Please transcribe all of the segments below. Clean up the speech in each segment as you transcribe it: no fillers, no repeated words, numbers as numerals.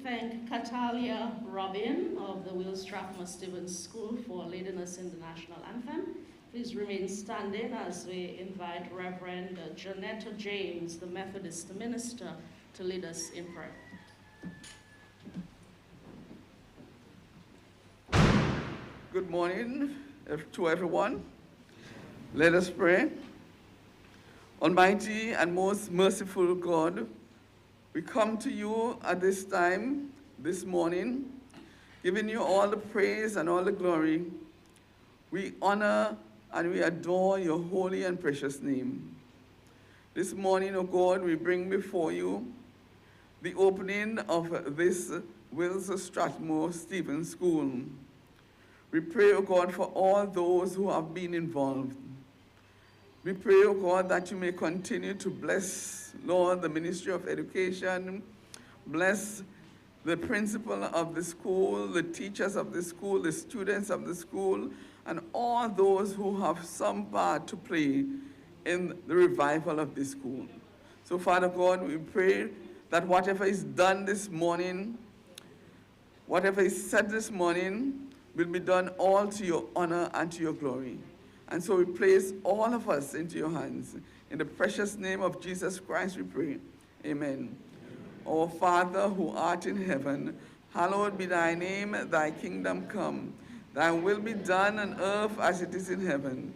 thank Catalia Robin of the Will Strathmore Stevens School for leading us in the national anthem. Please remain standing as we invite Reverend Janetta James, the Methodist minister, to lead us in prayer. Good morning to everyone. Let us pray. Almighty and most merciful God, we come to you at this time, this morning, giving you all the praise and all the glory. We honor and we adore your holy and precious name. This morning, O God, we bring before you the opening of this Wills Strathmore Stevens School. We pray, O God, for all those who have been involved. We pray, O God, that you may continue to bless, Lord, the Ministry of Education, bless the principal of the school, the teachers of the school, the students of the school, and all those who have some part to play in the revival of this school. So, Father God, we pray that whatever is done this morning, whatever is said this morning, will be done all to your honor and to your glory. And so we place all of us into your hands. In the precious name of Jesus Christ we pray. Amen. Our Father who art in heaven, hallowed be thy name, thy kingdom come. Thy will be done on earth as it is in heaven.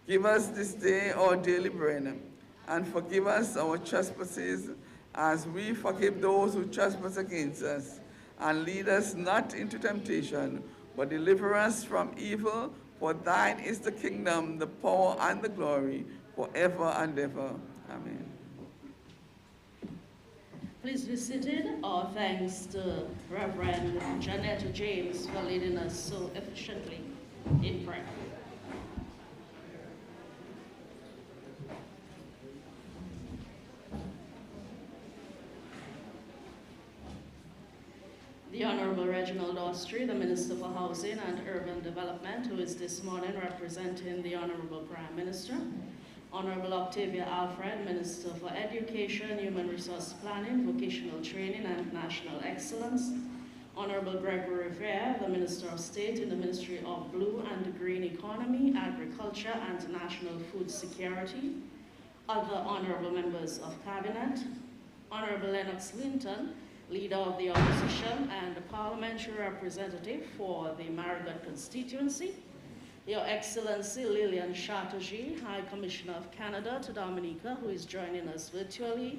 Give us this day our daily bread, and forgive us our trespasses as we forgive those who trespass against us. And lead us not into temptation, but deliver us from evil. For thine is the kingdom, the power, and the glory, forever and ever. Amen. Please be seated. Our thanks to Reverend Janetta James for leading us so efficiently in prayer. The Honorable Reginald Austry, the Minister for Housing and Urban Development, who is this morning representing the Honorable Prime Minister. Honorable Octavia Alfred, Minister for Education, Human Resource Planning, Vocational Training and National Excellence. Honorable Gregory Rivera, the Minister of State in the Ministry of Blue and Green Economy, Agriculture and National Food Security. Other honorable members of Cabinet. Honorable Lennox Linton, Leader of the Opposition and the Parliamentary Representative for the Marigot constituency. Your Excellency Lillian Chatterjee, High Commissioner of Canada to Dominica, who is joining us virtually.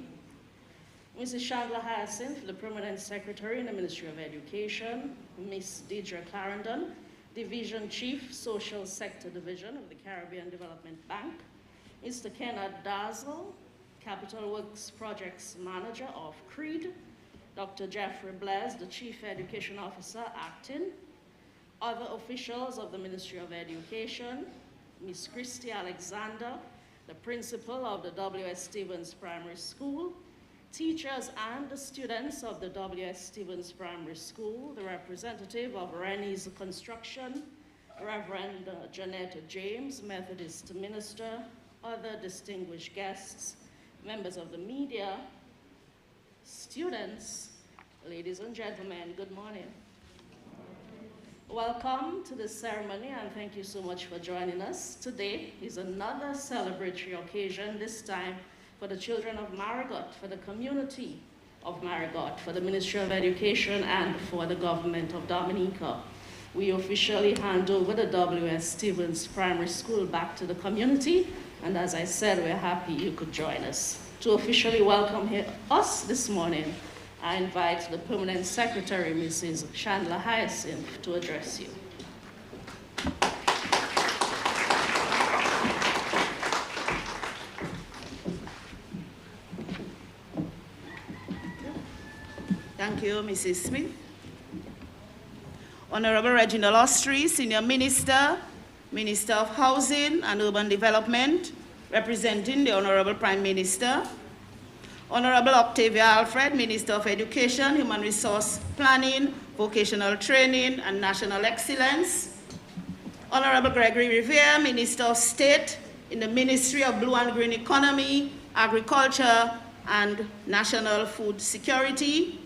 Mrs. Chandler Hyacinth, the Permanent Secretary in the Ministry of Education. Ms. Deidre Clarendon, Division Chief, Social Sector Division of the Caribbean Development Bank. Mr. Kenneth Dazzle, Capital Works Projects Manager of CREED. Dr. Jeffrey Blaise, the Chief Education Officer, Acting. Other officials of the Ministry of Education, Ms. Christy Alexander, the Principal of the W.S. Stevens Primary School, teachers and the students of the W.S. Stevens Primary School, the representative of Rennie's Construction, Reverend Janetta James, Methodist Minister, other distinguished guests, members of the media, students, ladies and gentlemen, good morning. Welcome to this ceremony and thank you so much for joining us. Today is another celebratory occasion, this time for the children of Marigot, for the community of Marigot, for the Ministry of Education and for the government of Dominica. We officially hand over the W.S. Stevens Primary School back to the community, and as I said, we're happy you could join us. To officially welcome us this morning, I invite the Permanent Secretary, Mrs. Chandler Hyacinth, to address you. Thank you, Mrs. Smith. Honorable Reginald Austry, Senior Minister, Minister of Housing and Urban Development, representing the Honorable Prime Minister. Honorable Octavia Alfred, Minister of Education, Human Resource Planning, Vocational Training and National Excellence. Honorable Gregory Rivera, Minister of State in the Ministry of Blue and Green Economy, Agriculture and National Food Security.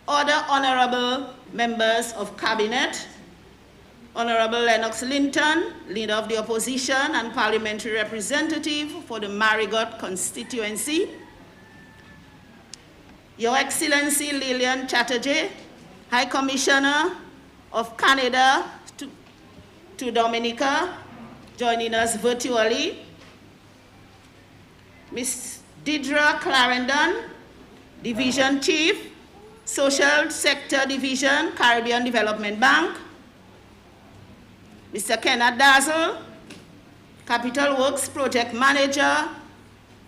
Other honorable members of cabinet, Honorable Lennox Linton, Leader of the Opposition and Parliamentary Representative for the Marigot constituency, Your Excellency Lillian Chatterjee, High Commissioner of Canada to Dominica, joining us virtually, Ms. Deirdre Clarendon, Division Chief, Social Sector Division, Caribbean Development Bank, Mr. Kenneth Dazzle, Capital Works Project Manager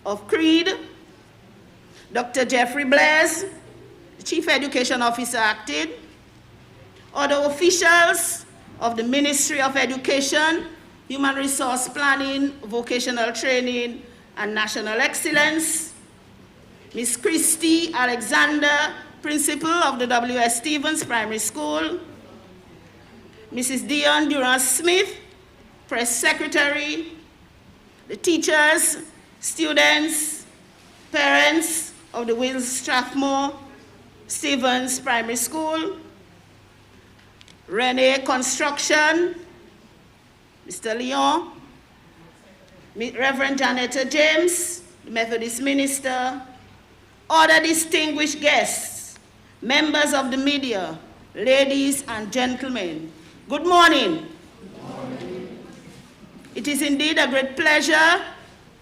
of CREED, Dr. Jeffrey Blaise, Chief Education Officer acting, other officials of the Ministry of Education, Human Resource Planning, Vocational Training, and National Excellence, Ms. Christy Alexander, Principal of the W.S. Stevens Primary School, Mrs. Dion Durant-Smith, Press Secretary, the teachers, students, parents of the Will Strathmore Stevens Primary School, Renee Construction, Mr. Leon, Reverend Janetta James, the Methodist minister, other distinguished guests, members of the media, ladies and gentlemen, good morning. Good morning. It is indeed a great pleasure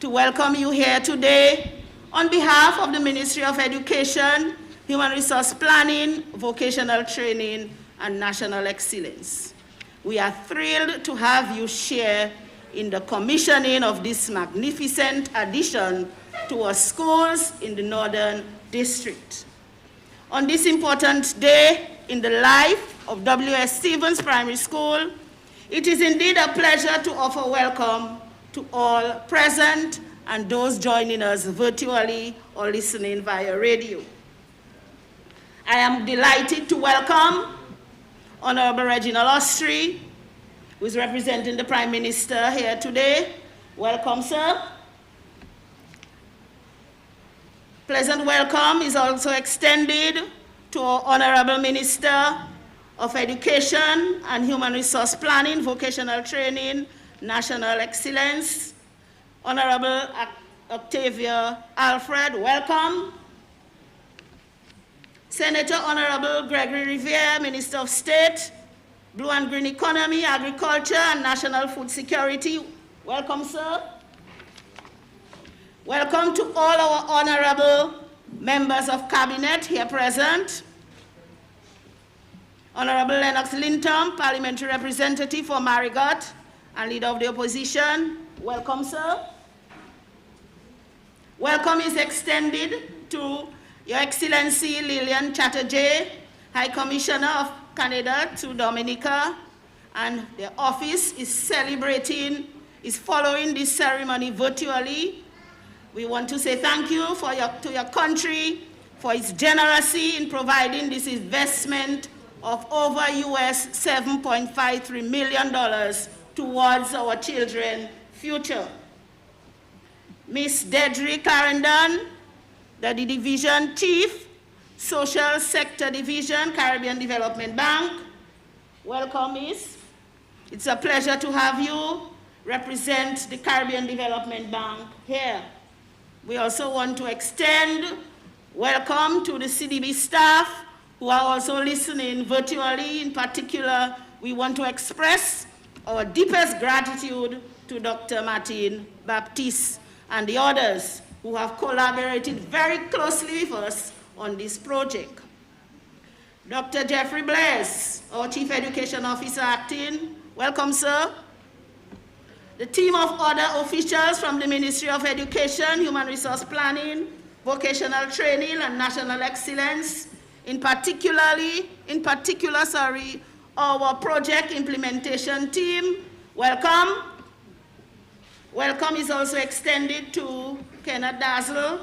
to welcome you here today on behalf of the Ministry of Education, Human Resource Planning, Vocational Training, and National Excellence. We are thrilled to have you share in the commissioning of this magnificent addition to our schools in the Northern District. On this important day in the life of W.S. Stevens Primary School, it is indeed a pleasure to offer welcome to all present and those joining us virtually or listening via radio. I am delighted to welcome Honorable Reginald Ostry, who is representing the Prime Minister here today. Welcome, sir. Pleasant welcome is also extended to our Honorable Minister of Education and Human Resource Planning, Vocational Training, National Excellence, Honorable Octavia Alfred, welcome. Senator Honorable Gregory Riviere, Minister of State, Blue and Green Economy, Agriculture, and National Food Security. Welcome, sir. Welcome to all our honorable members of Cabinet here present. Honorable Lennox Linton, Parliamentary Representative for Marigot and Leader of the Opposition. Welcome, sir. Welcome is extended to Your Excellency Lillian Chatterjee, High Commissioner of Canada to Dominica, and their office is following this ceremony virtually. We want to say thank you to your country for its generosity in providing this investment of over US $7.53 million towards our children's future. Ms. Deirdre Clarendon, the Division Chief, Social Sector Division, Caribbean Development Bank. Welcome, Miss. It's a pleasure to have you represent the Caribbean Development Bank here. We also want to extend welcome to the CDB staff who are also listening virtually. In particular, we want to express our deepest gratitude to Dr. Martin Baptiste and the others who have collaborated very closely with us on this project. Dr. Jeffrey Blaise, our Chief Education Officer acting, welcome, sir. The team of other officials from the Ministry of Education, Human Resource Planning, Vocational Training, and National Excellence, in particular, our project implementation team, welcome. Welcome is also extended to Kenneth Dazzle,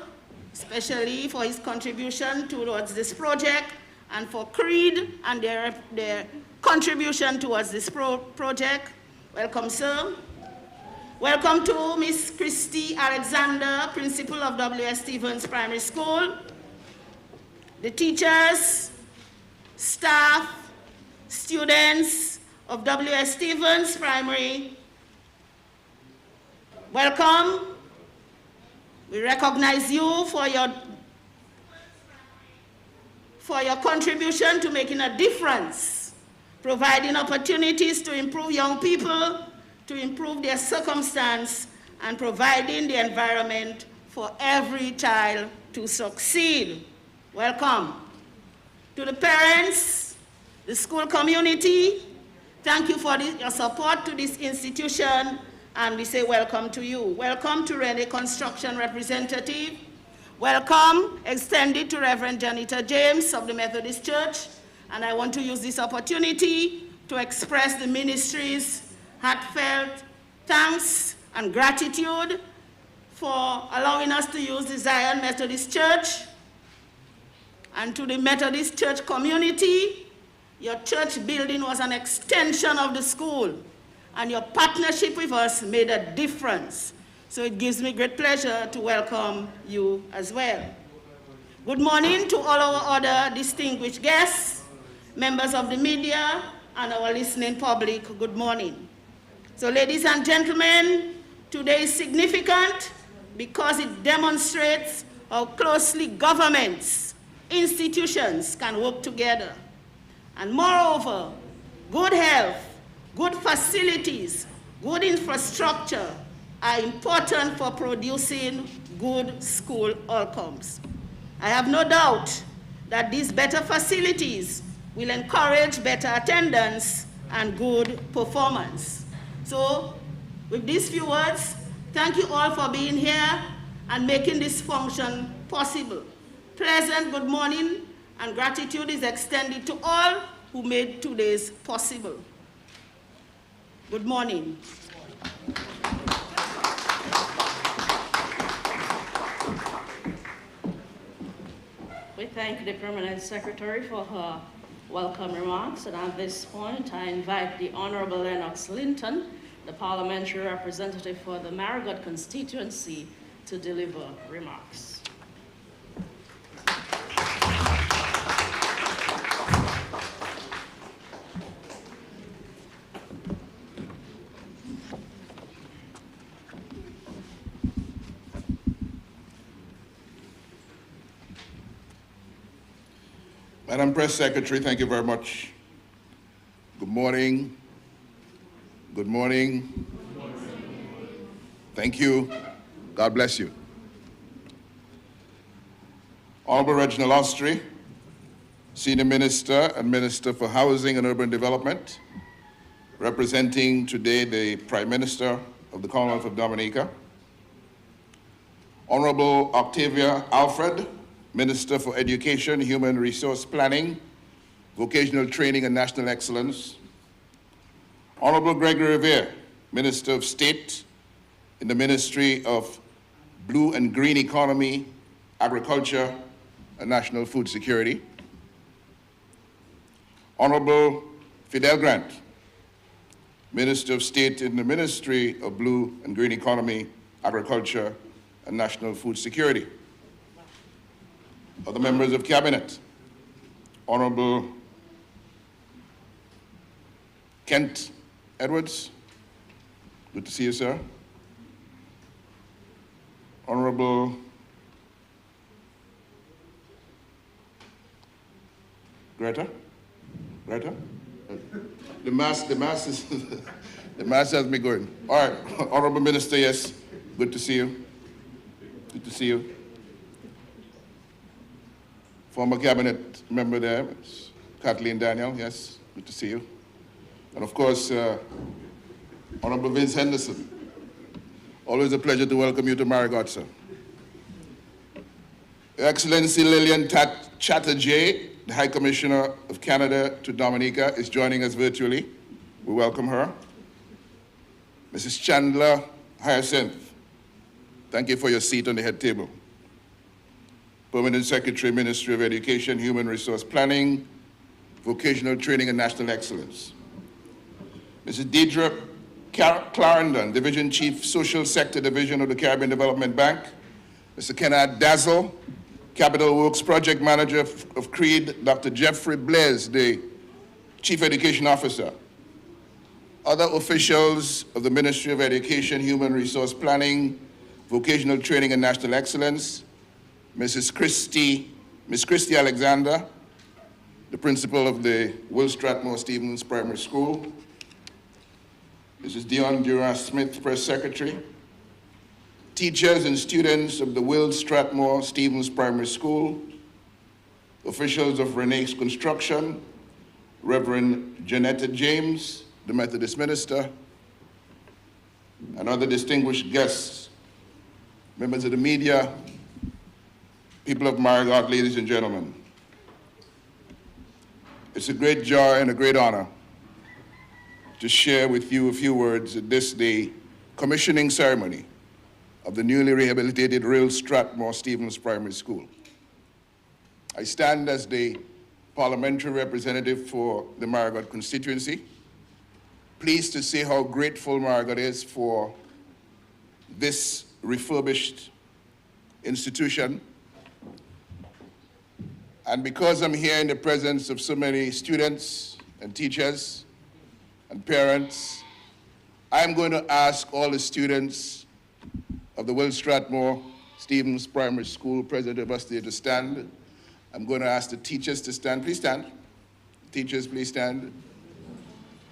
especially for his contribution towards this project, and for CREED and their contribution towards this project. Welcome, sir. Welcome to Ms. Christy Alexander, Principal of W.S. Stevens Primary School, the teachers, staff, students of W.S. Stevens Primary, welcome. We recognize you for your contribution to making a difference, providing opportunities to improve young people, to improve their circumstance, and providing the environment for every child to succeed. Welcome. To the parents, the school community, thank you for your support to this institution, and we say welcome to you. Welcome to Rene Construction representative. Welcome extended to Reverend Janita James of the Methodist Church, and I want to use this opportunity to express the ministry's heartfelt thanks and gratitude for allowing us to use the Zion Methodist Church. And to the Methodist Church community, your church building was an extension of the school, and your partnership with us made a difference. So it gives me great pleasure to welcome you as well. Good morning to all our other distinguished guests, members of the media, and our listening public. Good morning. So ladies and gentlemen, today is significant because it demonstrates how closely governments, institutions can work together. And moreover, good health, good facilities, good infrastructure are important for producing good school outcomes. I have no doubt that these better facilities will encourage better attendance and good performance. So, with these few words, thank you all for being here and making this function possible. Pleasant good morning and gratitude is extended to all who made today's possible. Good morning. We thank the Permanent Secretary for her welcome remarks, and at this point I invite the Honorable Lennox Linton, the Parliamentary representative for the Marigot constituency, to deliver remarks. Madam Press Secretary, thank you very much. Good morning. Good morning. Thank you. God bless you. Honorable Reginald Ostry, Senior Minister and Minister for Housing and Urban Development, representing today the Prime Minister of the Commonwealth of Dominica. Honorable Octavia Alfred, Minister for Education, Human Resource Planning, Vocational Training and National Excellence. Honorable Gregory Revere, Minister of State in the Ministry of Blue and Green Economy, Agriculture, and National Food Security. Honorable Fidel Grant, Minister of State in the Ministry of Blue and Green Economy, Agriculture, and National Food Security. Other members of Cabinet, Honorable Kent Edwards, good to see you, sir. Honorable Greta? The mask is, the mask has me going. All right, Honorable Minister, yes, good to see you. Good to see you. Former Cabinet member there, Kathleen Daniel, yes, good to see you. And of course, Honorable Vince Henderson. Always a pleasure to welcome you to Marigot, sir. Your Excellency Lillian Chatterjee, the High Commissioner of Canada to Dominica, is joining us virtually. We welcome her. Mrs. Chandler Hyacinth, thank you for your seat on the head table. Permanent Secretary, Ministry of Education, Human Resource Planning, Vocational Training and National Excellence. Mrs. Deidre Clarendon, Division Chief, Social Sector Division of the Caribbean Development Bank. Mr. Kenneth Dazzle, Capital Works Project Manager of CREED, Dr. Jeffrey Blaise, the Chief Education Officer. Other officials of the Ministry of Education, Human Resource Planning, Vocational Training and National Excellence, Miss Christy Alexander, the principal of the Will Strathmore Stevens Primary School, Mrs. Dion Durant-Smith, Press Secretary, teachers and students of the Will Strathmore Stevens Primary School, officials of Renee's Construction, Reverend Janetta James, the Methodist minister, and other distinguished guests, members of the media, people of Marigot, ladies and gentlemen. It's a great joy and a great honor to share with you a few words at this day commissioning ceremony of the newly rehabilitated Will Strathmore Stevens Primary School. I stand as the parliamentary representative for the Marigot constituency. Pleased to say how grateful Marigot is for this refurbished institution. And because I'm here in the presence of so many students and teachers and parents, I'm going to ask all the students of the Will Strathmore Stevens Primary School, President of us to stand. I'm going to ask the teachers to stand. Please stand. Teachers, please stand.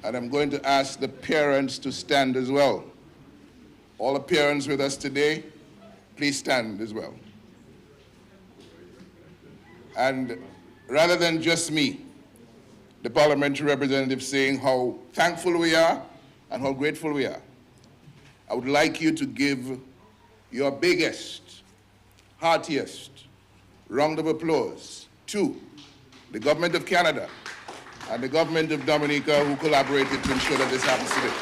And I'm going to ask the parents to stand as well. All the parents with us today, please stand as well. And rather than just me, the parliamentary representative saying how thankful we are and how grateful we are, I would like you to give your biggest, heartiest round of applause to the government of Canada and the government of Dominica who collaborated to ensure that this happens today.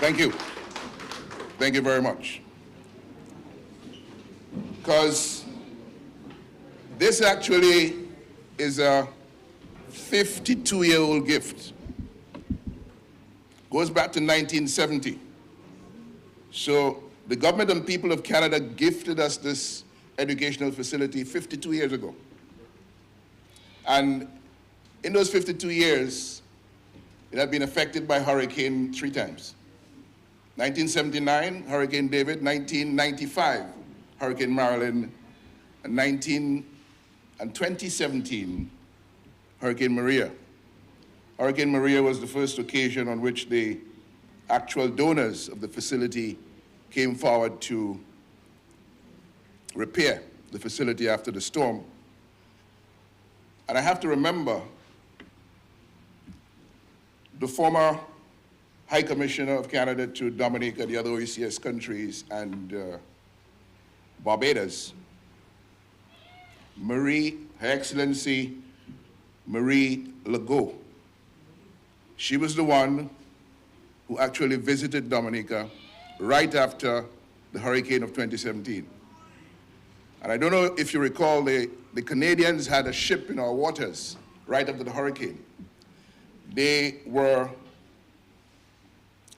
Thank you. Thank you very much. Because this actually is a 52-year-old gift. Goes back to 1970. So the government and people of Canada gifted us this educational facility 52 years ago. And in those 52 years, it had been affected by hurricane 3 times. 1979, Hurricane David, 1995, Hurricane Marilyn, and 2017, Hurricane Maria. Hurricane Maria was the first occasion on which the actual donors of the facility came forward to repair the facility after the storm. And I have to remember the former High Commissioner of Canada to Dominica, the other OECS countries, and Barbados, Her Excellency Marie Legault. She was the one who actually visited Dominica right after the hurricane of 2017. And I don't know if you recall, the Canadians had a ship in our waters right after the hurricane. They were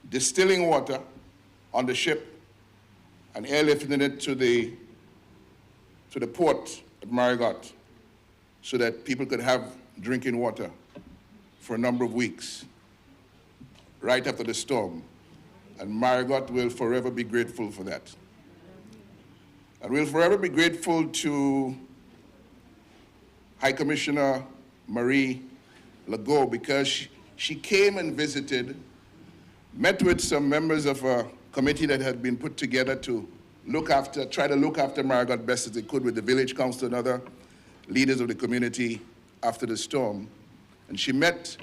distilling water on the ship and airlifting it to the port at Marigot so that people could have drinking water for a number of weeks right after the storm. And Marigot will forever be grateful for that. And we'll forever be grateful to High Commissioner Marie Legault because she came and visited, met with some members of a committee that had been put together to try to look after Marigot best as they could with the village council and other leaders of the community after the storm. And she met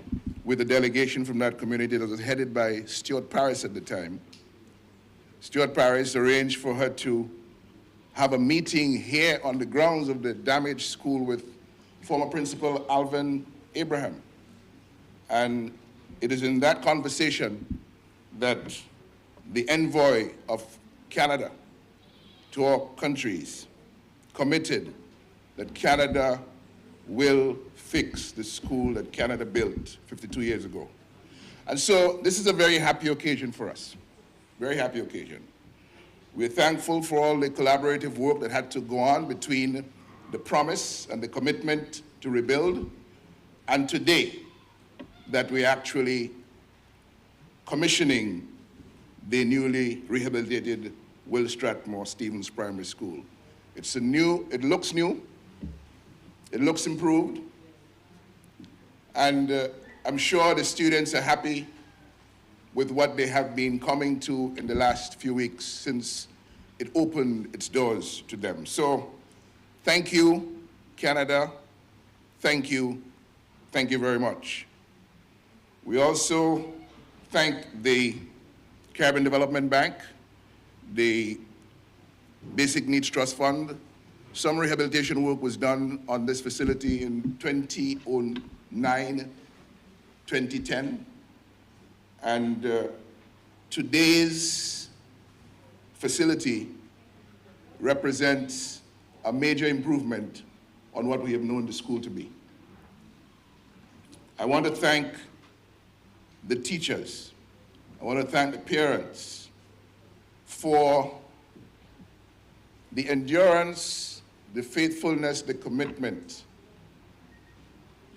with a delegation from that community that was headed by Stuart Paris at the time. Stuart Paris arranged for her to have a meeting here on the grounds of the damaged school with former principal Alvin Abraham. And it is in that conversation that the envoy of Canada to our countries committed that Canada will fix the school that Canada built 52 years ago. And so this is a very happy occasion for us, very happy occasion. We're thankful for all the collaborative work that had to go on between the promise and the commitment to rebuild, and today that we're actually commissioning the newly rehabilitated Will Strathmore Stevens Primary School. It looks new, it looks improved, and I'm sure the students are happy with what they have been coming to in the last few weeks since it opened its doors to them. So thank you, Canada. Thank you very much. We also thank the Caribbean Development Bank, the Basic Needs Trust Fund. Some rehabilitation work was done on this facility in 2009, 2010. And today's facility represents a major improvement on what we have known the school to be. I want to thank the teachers. I want to thank the parents for the endurance, the faithfulness, the commitment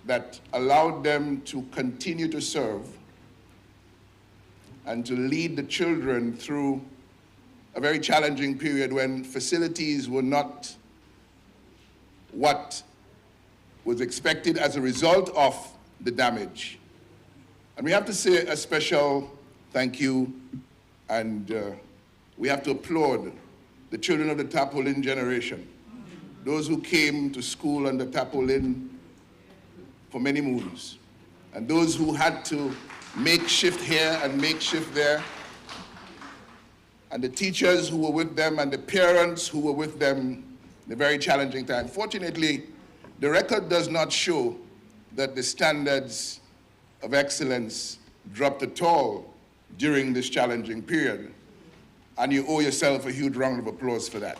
that allowed them to continue to serve and to lead the children through a very challenging period when facilities were not what was expected as a result of the damage. And we have to say a special thank you, and we have to applaud the children of the Tapolin generation, those who came to school under Tapolin for many moons, and those who had to make shift here and make shift there, and the teachers who were with them and the parents who were with them in a very challenging time. Fortunately, the record does not show that the standards of excellence dropped at all during this challenging period, and you owe yourself a huge round of applause for that.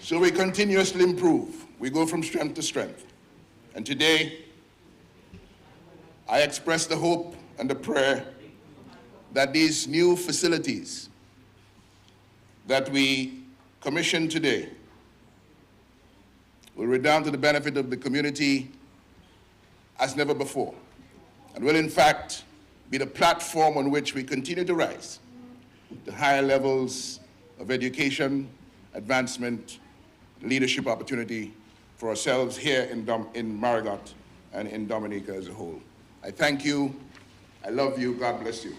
So we continuously improve. We go from strength to strength. And today, I express the hope and the prayer that these new facilities that we commission today will redound to the benefit of the community as never before, and will in fact be the platform on which we continue to rise to higher levels of education, advancement, leadership opportunity for ourselves here in Marigot and in Dominica as a whole. I thank you. I love you. God bless you.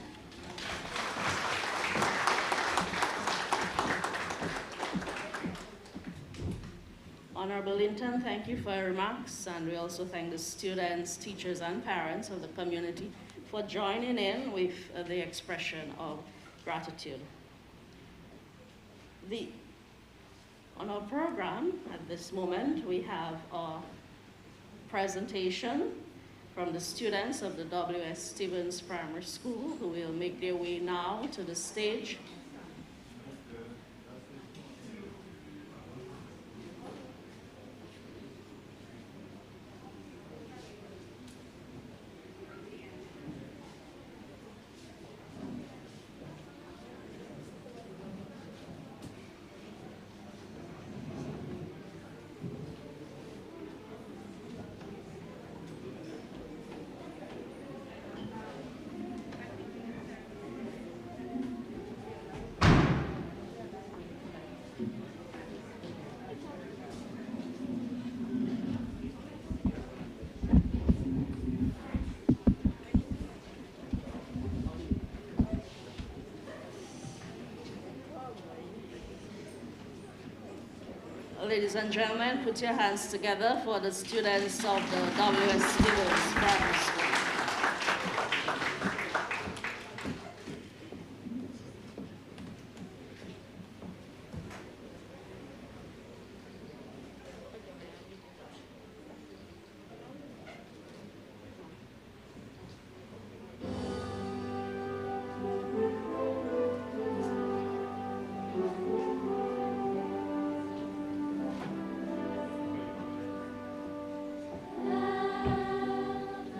Honorable Linton, thank you for your remarks, and we also thank the students, teachers, and parents of the community for joining in with the expression of gratitude. On our program at this moment, we have a presentation from the students of the W.S. Stevens Primary School, who will make their way now to the stage. Ladies and gentlemen, put your hands together for the students of the W.S. Stevens Primary School.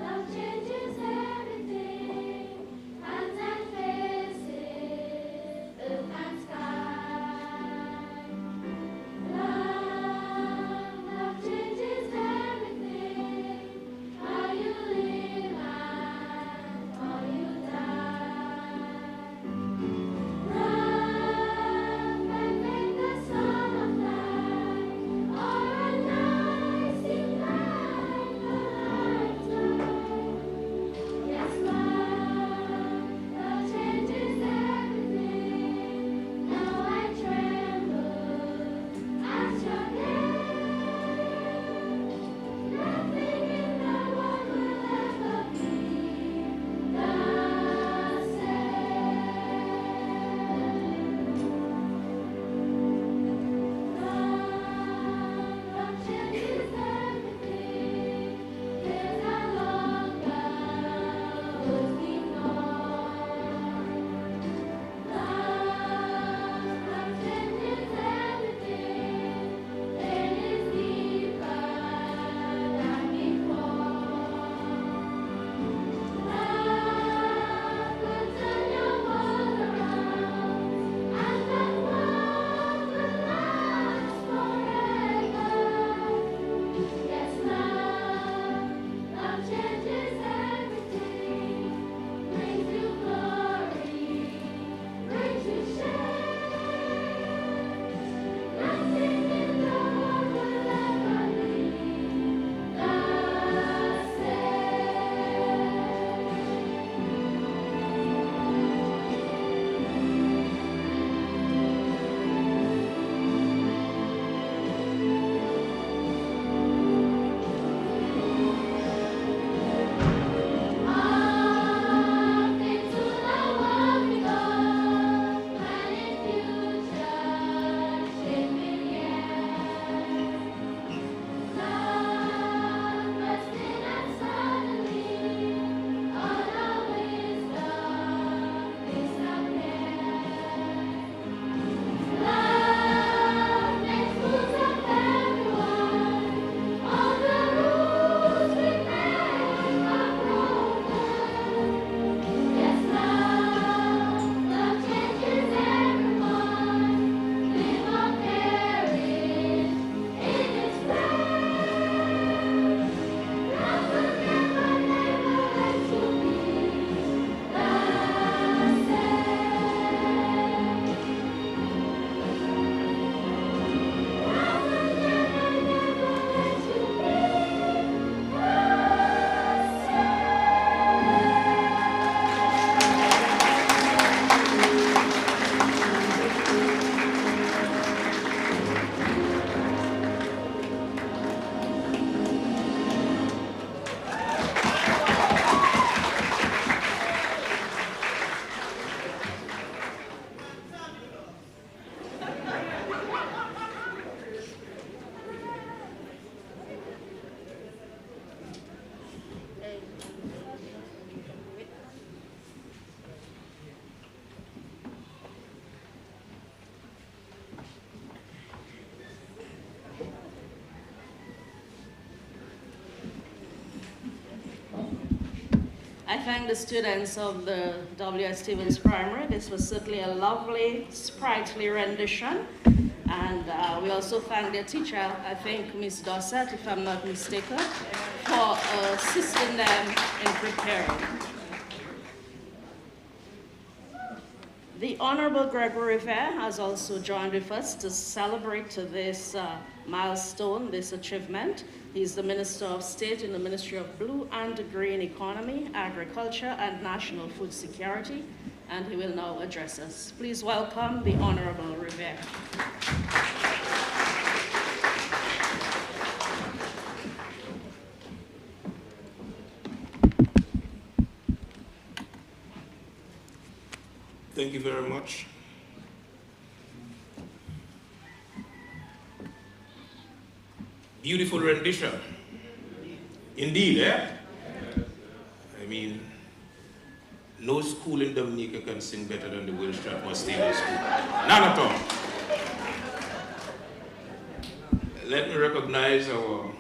Love, I thank the students of the W.S. Stevens Primary. This was certainly a lovely, sprightly rendition. And we also thank their teacher, I think Ms. Dossett, if I'm not mistaken, for assisting them in preparing. The Honorable Gregory Rivera has also joined with us to celebrate this milestone, this achievement. He's the Minister of State in the Ministry of Blue and Green Economy, Agriculture, and National Food Security, and he will now address us. Please welcome the Honorable Rivera. Thank you very much. Beautiful rendition. Indeed, eh? I mean, no school in Dominica can sing better than the Will Strathmore Stevens School. None at all. Let me recognize our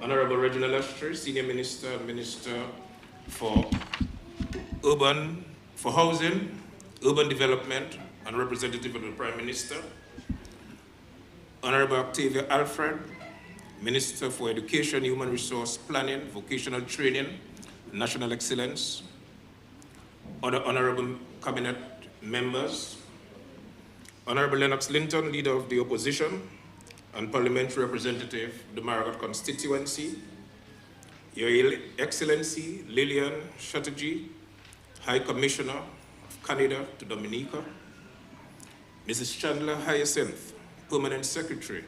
Honorable Regional Secretary, Senior Minister, Minister for Housing, Urban Development, and Representative of the Prime Minister, Honorable Octavia Alfred, Minister for Education, Human Resource Planning, Vocational Training, and National Excellence, other Honorable Cabinet members, Honorable Lennox Linton, Leader of the Opposition, and Parliamentary Representative of the Marigot constituency, Your Excellency Lillian Chatterjee, High Commissioner of Canada to Dominica, Mrs. Chandler Hyacinth, Permanent Secretary,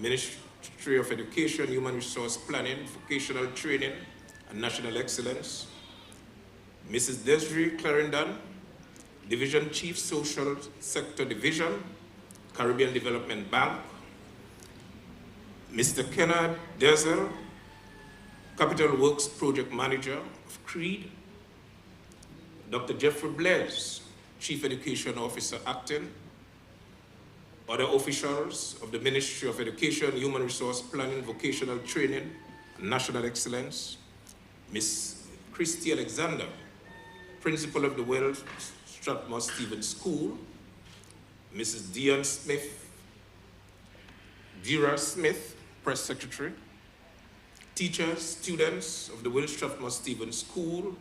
Ministry of Education, Human Resource Planning, Vocational Training, and National Excellence, Mrs. Desiree Clarendon, Division Chief, Social Sector Division, Caribbean Development Bank, Mr. Kennard Dezel, Capital Works Project Manager of CREED, Dr. Jeffrey Blaise, Chief Education Officer Acton, other officials of the Ministry of Education, Human Resource Planning, Vocational Training, and National Excellence, Ms. Christy Alexander, Principal of the Will Strathmore Stevens School, Mrs. Dion Smith, Dira Smith, Press Secretary, teachers, students of the Will Strathmore Stevens School,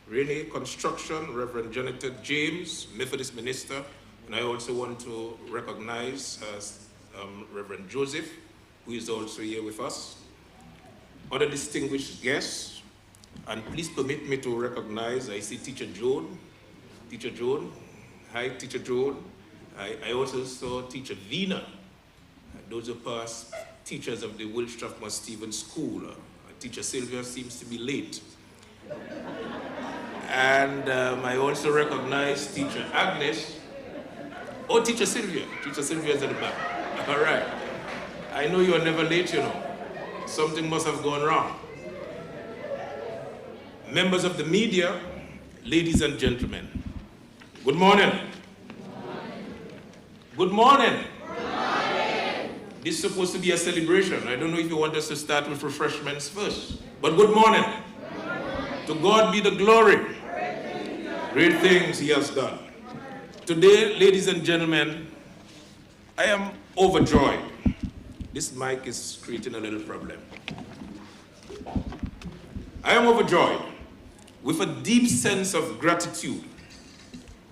Renee Construction, Reverend Jonathan James, Methodist Minister, and I also want to recognize Reverend Joseph, who is also here with us. Other distinguished guests, and please permit me to recognize, I see Teacher Joan. Teacher Joan, hi Teacher Joan. I also saw Teacher Vina. Those are past teachers of the Will Strathmore Stevens School. Teacher Sylvia seems to be late. And I also recognize Teacher Agnes. Oh, Teacher Sylvia. Teacher Sylvia is at the back. All right. I know you are never late, you know. Something must have gone wrong. Members of the media, ladies and gentlemen, good morning. Good morning. This is supposed to be a celebration. I don't know if you want us to start with refreshments first, but good morning. To God be the glory. Great things he has done. Today, ladies and gentlemen, I am overjoyed. This mic is creating a little problem. I am overjoyed with a deep sense of gratitude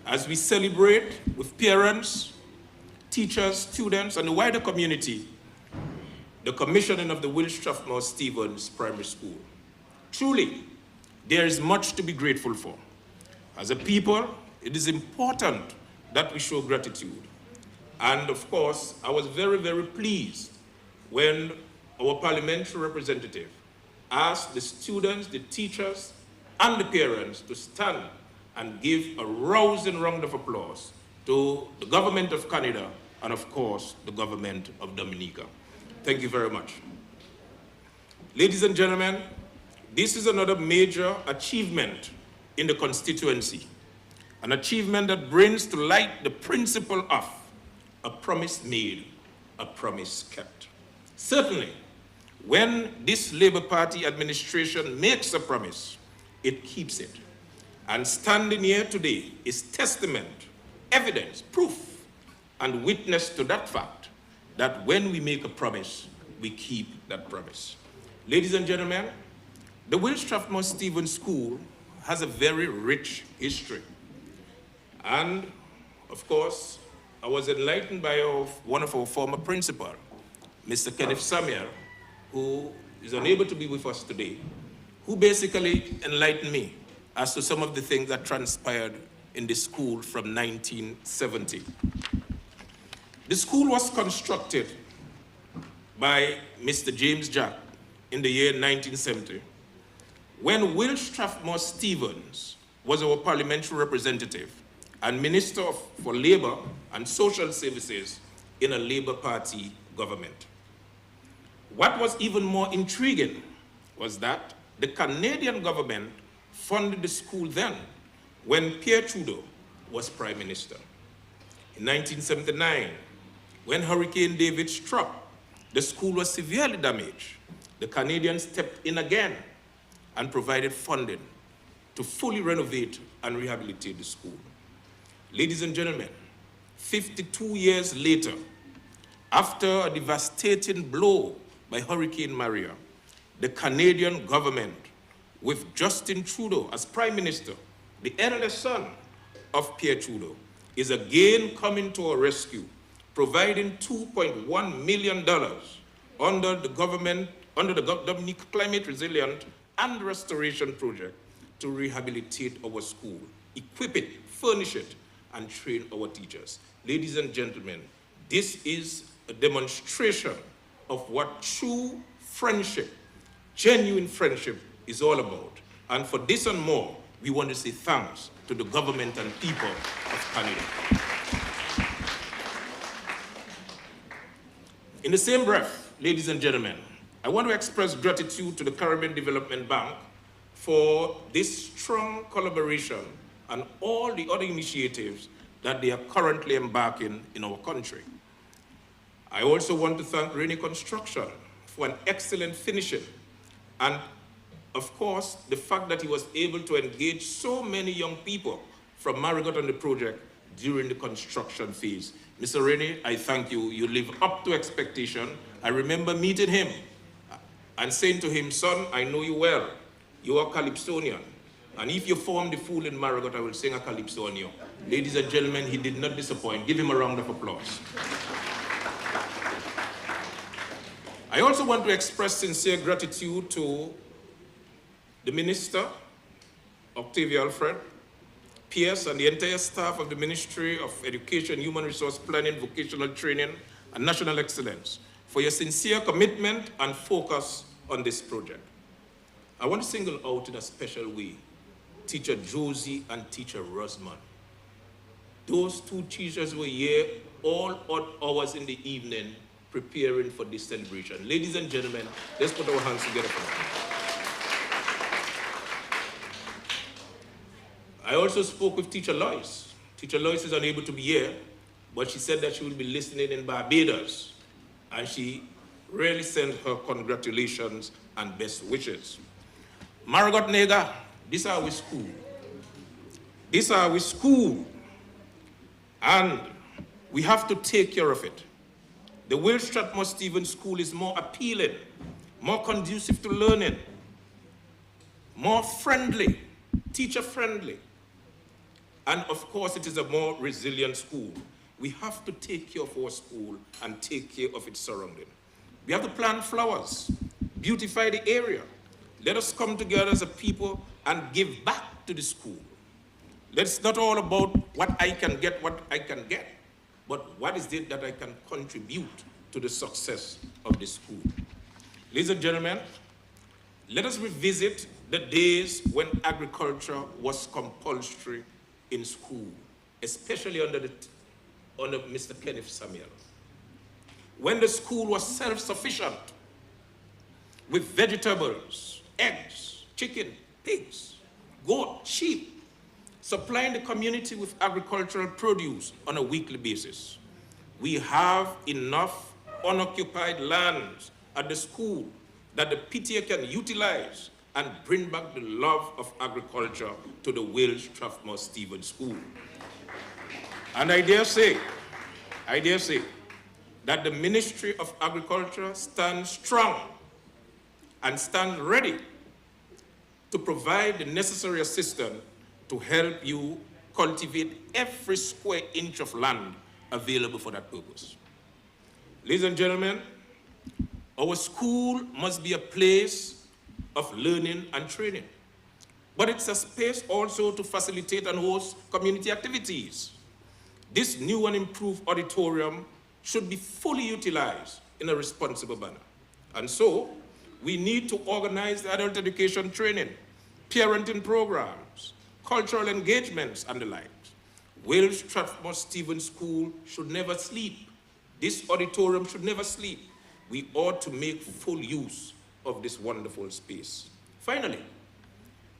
as we celebrate with parents, teachers, students, and the wider community the commissioning of the Will Strathmore Stevens Primary School. Truly, there is much to be grateful for. As a people, it is important that we show gratitude. And of course, I was very, very pleased when our parliamentary representative asked the students, the teachers, and the parents to stand and give a rousing round of applause to the government of Canada and of course, the government of Dominica. Thank you very much. Ladies and gentlemen, this is another major achievement in the constituency, an achievement that brings to light the principle of a promise made, a promise kept. Certainly, when this Labour Party administration makes a promise, it keeps it. And standing here today is testament, evidence, proof, and witness to that fact that when we make a promise, we keep that promise. Ladies and gentlemen, the Will Strathmore Stevens School has a very rich history. And of course, I was enlightened by one of our former principal, Mr. Kenneth Samuel, who is unable to be with us today, who basically enlightened me as to some of the things that transpired in the school from 1970. The school was constructed by Mr. James Jack in the year 1970, when Will Strathmore Stevens was our parliamentary representative and Minister for Labor and Social Services in a Labour Party government. What was even more intriguing was that the Canadian government funded the school then when Pierre Trudeau was Prime Minister. In 1979, when Hurricane David struck, the school was severely damaged. The Canadians stepped in again and provided funding to fully renovate and rehabilitate the school. Ladies and gentlemen, 52 years later, after a devastating blow by Hurricane Maria, the Canadian government, with Justin Trudeau as Prime Minister, the eldest son of Pierre Trudeau, is again coming to our rescue, providing $2.1 million under the Dominica Climate Resilient and Restoration Project to rehabilitate our school, equip it, furnish it, and train our teachers. Ladies and gentlemen, this is a demonstration of what true friendship, genuine friendship is all about. And for this and more, we want to say thanks to the government and people of Canada. In the same breath, ladies and gentlemen, I want to express gratitude to the Caribbean Development Bank for this strong collaboration and all the other initiatives that they are currently embarking in our country. I also want to thank Rainy Construction for an excellent finishing, and of course, the fact that he was able to engage so many young people from Marigot on the project during the construction phase. Mr. Rainy, I thank you. You live up to expectation. I remember meeting him and saying to him, son, I know you well. You are Calypsonian. And if you form the fool in Marigot, I will sing a calypso on you. Ladies and gentlemen, he did not disappoint. Give him a round of applause. I also want to express sincere gratitude to the Minister, Octavia Alfred, Pierce, and the entire staff of the Ministry of Education, Human Resource Planning, Vocational Training, and National Excellence for your sincere commitment and focus on this project. I want to single out in a special way Teacher Josie and Teacher Rosamond. Those two teachers were here all odd hours in the evening preparing for this celebration. Ladies and gentlemen, let's put our hands together for them. I also spoke with Teacher Lois. Teacher Lois is unable to be here, but she said that she will be listening in Barbados, and she really sent her congratulations and best wishes. Marigot Nega, this is our school. This is our school, and we have to take care of it. The Will Strathmore Stevens School is more appealing, more conducive to learning, more friendly, teacher-friendly. And of course, it is a more resilient school. We have to take care of our school and take care of its surrounding. We have to plant flowers, beautify the area. Let us come together as a people and give back to the school. It's not all about what I can get, but what is it that I can contribute to the success of the school? Ladies and gentlemen, let us revisit the days when agriculture was compulsory in school, especially under Mr. Kenneth Samuel. When the school was self-sufficient with vegetables, eggs, chicken, pigs, goat, sheep, supplying the community with agricultural produce on a weekly basis. We have enough unoccupied lands at the school that the PTA can utilize and bring back the love of agriculture to the Wales Strathmore Stevens School. And I dare say that the Ministry of Agriculture stands strong and stands ready to provide the necessary assistance to help you cultivate every square inch of land available for that purpose. Ladies and gentlemen, our school must be a place of learning and training, but it's a space also to facilitate and host community activities. This new and improved auditorium should be fully utilized in a responsible manner. And so, we need to organize the adult education training, parenting programs, cultural engagements, and the like. Wales Strathmore Stevens School should never sleep. This auditorium should never sleep. We ought to make full use of this wonderful space. Finally,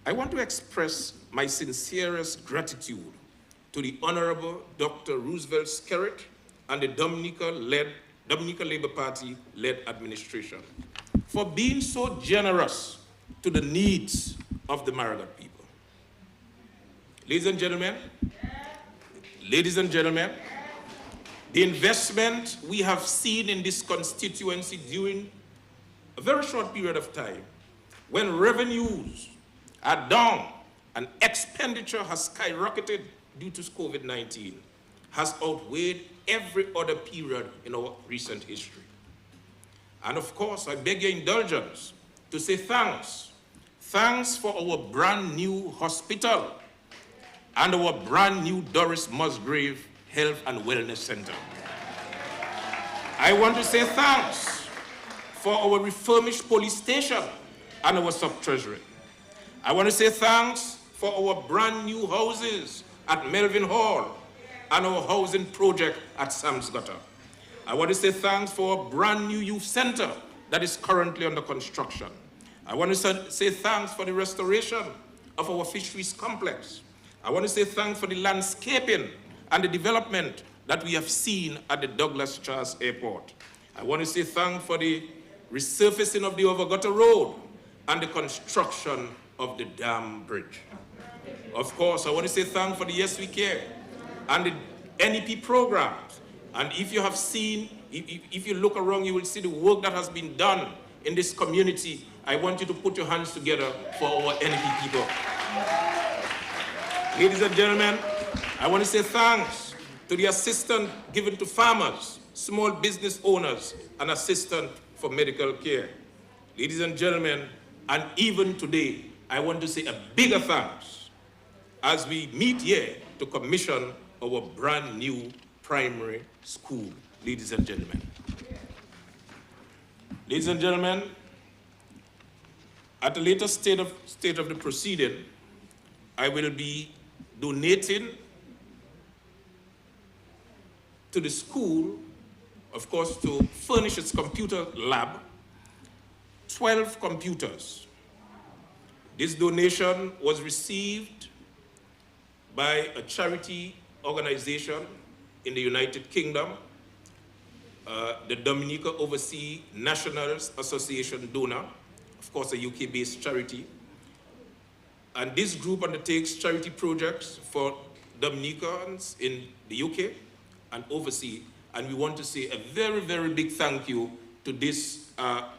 I want to express my sincerest gratitude to the Honorable Dr. Roosevelt Skerritt and the Dominica Labour Party-led administration for being so generous to the needs of the Marigot people. Ladies and gentlemen, the investment we have seen in this constituency during a very short period of time, when revenues are down and expenditure has skyrocketed due to COVID-19, has outweighed every other period in our recent history. And of course, I beg your indulgence to say thanks. Thanks for our brand new hospital and our brand new Doris Musgrave Health and Wellness Center. I want to say thanks for our refurbished police station and our sub-treasury. I want to say thanks for our brand new houses at Melvin Hall and our housing project at Sam's Gutter. I want to say thanks for our brand new youth center that is currently under construction. I want to say thanks for the restoration of our fisheries complex. I want to say thanks for the landscaping and the development that we have seen at the Douglas Charles Airport. I want to say thanks for the resurfacing of the Overgutter Road and the construction of the dam bridge. Of course, I want to say thanks for the Yes We Care and the NEP programs. And if you have seen, if you look around, you will see the work that has been done in this community. I want you to put your hands together for our NEP people. Ladies and gentlemen, I want to say thanks to the assistance given to farmers, small business owners, and assistance for medical care. Ladies and gentlemen, and even today, I want to say a bigger thanks as we meet here to commission our brand new primary school. Ladies and gentlemen. Ladies and gentlemen, at a later stage of the proceeding, I will be donating to the school, of course, to furnish its computer lab, 12 computers. This donation was received by a charity organization in the United Kingdom, the Dominica Overseas Nationals Association donor, of course a UK-based charity. And this group undertakes charity projects for Dominicans in the UK and overseas. And we want to say a very, very big thank you to this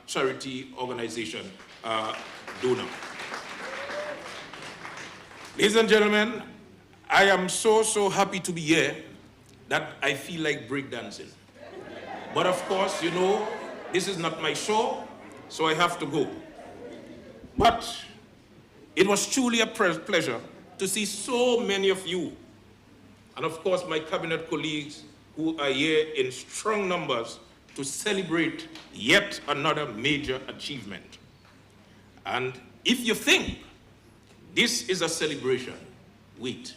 charity organization donor. Ladies and gentlemen, I am so happy to be here that I feel like breakdancing. But of course, you know, this is not my show, so I have to go. But it was truly a pleasure to see so many of you, and of course my cabinet colleagues who are here in strong numbers to celebrate yet another major achievement. And if you think this is a celebration, wait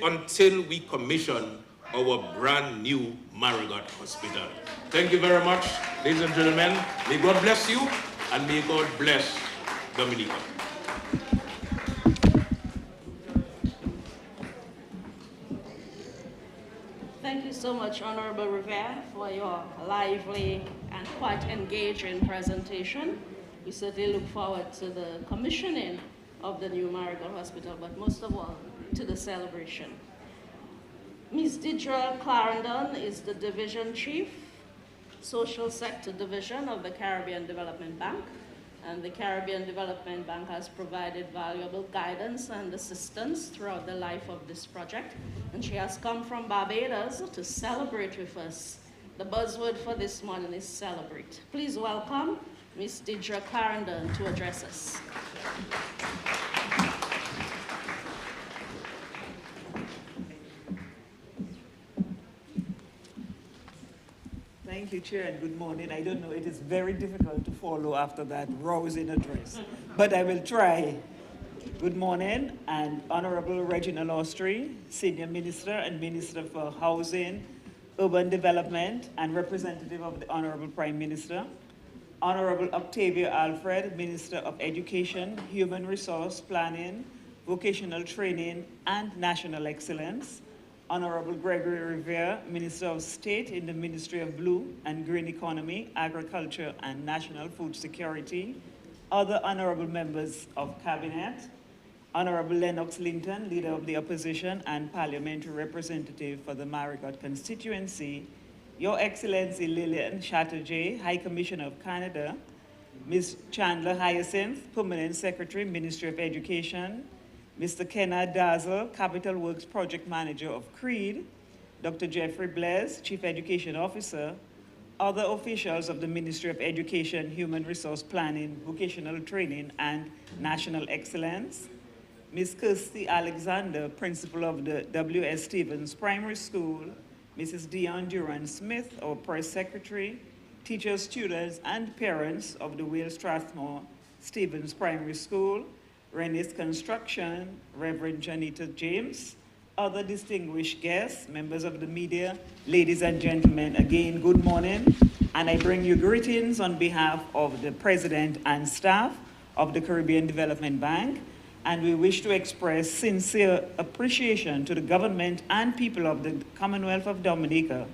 until we commission our brand new Marigot Hospital. Thank you very much, ladies and gentlemen. May God bless you, and may God bless Dominica. Thank you so so much, Honorable Rivera, for your lively and quite engaging presentation. We certainly look forward to the commissioning of the new Marigold Hospital, but most of all, to the celebration. Ms. Deidre Clarendon is the Division Chief, Social Sector Division of the Caribbean Development Bank. And the Caribbean Development Bank has provided valuable guidance and assistance throughout the life of this project. And she has come from Barbados to celebrate with us. The buzzword for this morning is celebrate. Please welcome Ms. Deidre Clarendon to address us. Thank you, Chair, and good morning. I don't know, it is very difficult to follow after that rousing address, but I will try. Good morning, and Honorable Reginald Austri, Senior Minister and Minister for Housing, Urban Development, and representative of the Honorable Prime Minister. Honorable Octavia Alfred, Minister of Education, Human Resource Planning, Vocational Training, and National Excellence. Honorable Gregory Rivera, Minister of State in the Ministry of Blue and Green Economy, Agriculture, and National Food Security. Other honorable members of Cabinet. Honorable Lennox Linton, Leader of the Opposition and Parliamentary Representative for the Marigot constituency. Your Excellency Lillian Chatterjee, High Commissioner of Canada. Ms. Chandler Hyacinth, Permanent Secretary, Ministry of Education. Mr. Kenneth Dazzle, Capital Works Project Manager of CREED, Dr. Jeffrey Blaise, Chief Education Officer, other officials of the Ministry of Education, Human Resource Planning, Vocational Training, and National Excellence, Ms. Kirsty Alexander, Principal of the W.S. Stevens Primary School, Mrs. Dion Duran-Smith, our Press Secretary, teachers, students, and parents of the Will Strathmore Stevens Primary School, Rennis Construction, Reverend Janita James, other distinguished guests, members of the media, ladies and gentlemen, again, good morning. And I bring you greetings on behalf of the President and staff of the Caribbean Development Bank. And we wish to express sincere appreciation to the government and people of the Commonwealth of Dominica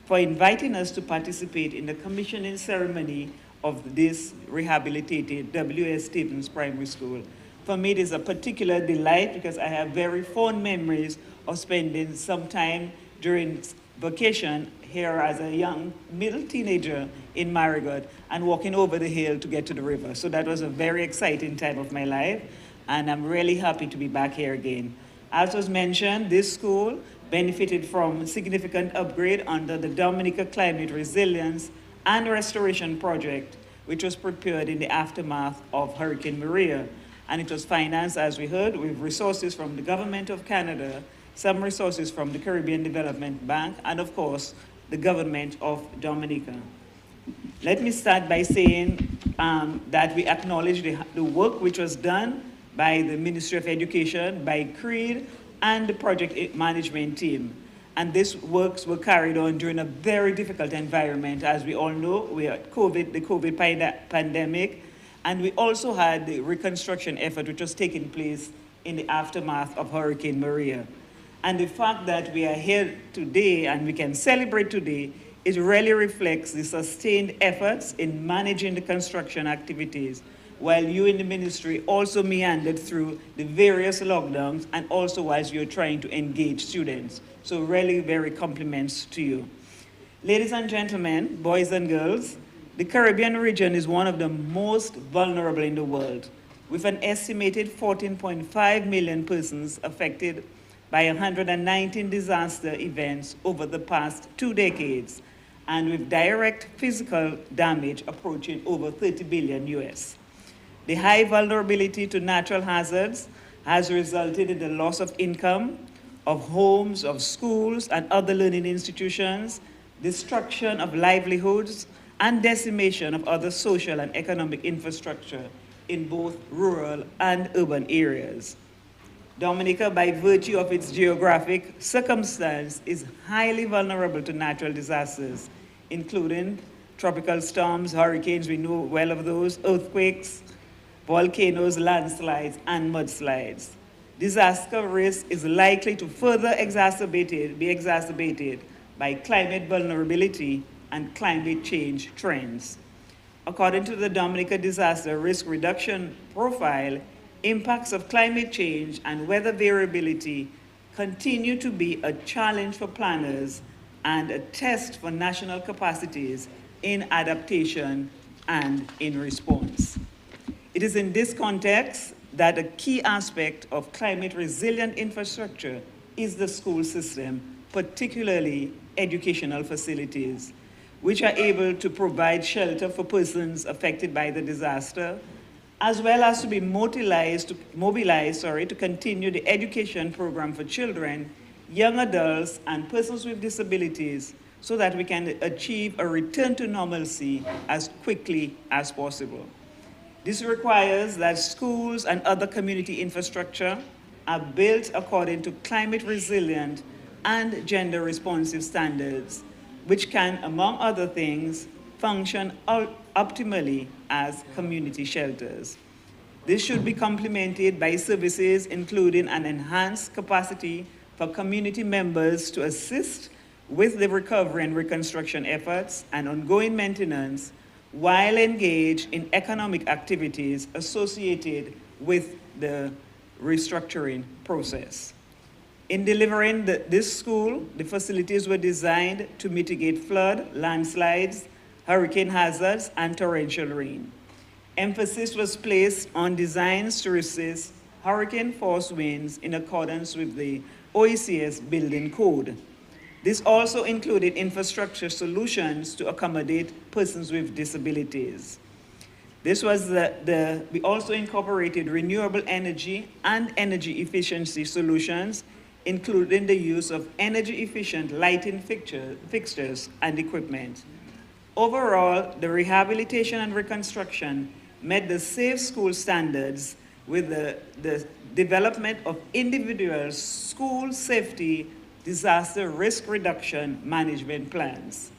for inviting us to participate in the commissioning ceremony of this rehabilitated W.S. Stevens Primary School. For me, it is a particular delight because I have very fond memories of spending some time during vacation here as a young middle teenager in Marigot and walking over the hill to get to the river. So that was a very exciting time of my life, and I'm really happy to be back here again. As was mentioned, this school benefited from significant upgrade under the Dominica Climate Resilience and Restoration Project, which was prepared in the aftermath of Hurricane Maria. And it was financed, as we heard, with resources from the Government of Canada, some resources from the Caribbean Development Bank, and of course, the Government of Dominica. Let me start by saying that we acknowledge the work which was done by the Ministry of Education, by CREED, and the project management team. And these works were carried on during a very difficult environment. As we all know, we had the COVID pandemic, and we also had the reconstruction effort which was taking place in the aftermath of Hurricane Maria. And the fact that we are here today and we can celebrate today, it really reflects the sustained efforts in managing the construction activities, while you in the ministry also meandered through the various lockdowns and also whilst you're trying to engage students. So really very compliments to you. Ladies and gentlemen, boys and girls, the Caribbean region is one of the most vulnerable in the world, with an estimated 14.5 million persons affected by 119 disaster events over the past 2 decades, and with direct physical damage approaching over 30 billion US. The high vulnerability to natural hazards has resulted in the loss of income, of homes, of schools, and other learning institutions, destruction of livelihoods, and decimation of other social and economic infrastructure in both rural and urban areas. Dominica, by virtue of its geographic circumstance, is highly vulnerable to natural disasters, including tropical storms, hurricanes, we know well of those, earthquakes, volcanoes, landslides, and mudslides. Disaster risk is likely to further be exacerbated by climate vulnerability and climate change trends. According to the Dominica Disaster Risk Reduction Profile, impacts of climate change and weather variability continue to be a challenge for planners and a test for national capacities in adaptation and in response. It is in this context that a key aspect of climate resilient infrastructure is the school system, particularly educational facilities, which are able to provide shelter for persons affected by the disaster, as well as to be mobilized to continue the education program for children, young adults, and persons with disabilities so that we can achieve a return to normalcy as quickly as possible. This requires that schools and other community infrastructure are built according to climate resilient and gender responsive standards, which can, among other things, function optimally as community shelters. This should be complemented by services including an enhanced capacity for community members to assist with the recovery and reconstruction efforts and ongoing maintenance while engaged in economic activities associated with the restructuring process. In delivering this school, the facilities were designed to mitigate flood, landslides, hurricane hazards, and torrential rain. Emphasis was placed on designs to resist hurricane-force winds in accordance with the OECS Building Code. This also included infrastructure solutions to accommodate persons with disabilities. We also incorporated renewable energy and energy efficiency solutions, including the use of energy-efficient lighting fixtures and equipment. Overall, the rehabilitation and reconstruction met the Safe School standards with the development of individual school safety disaster risk reduction management plans.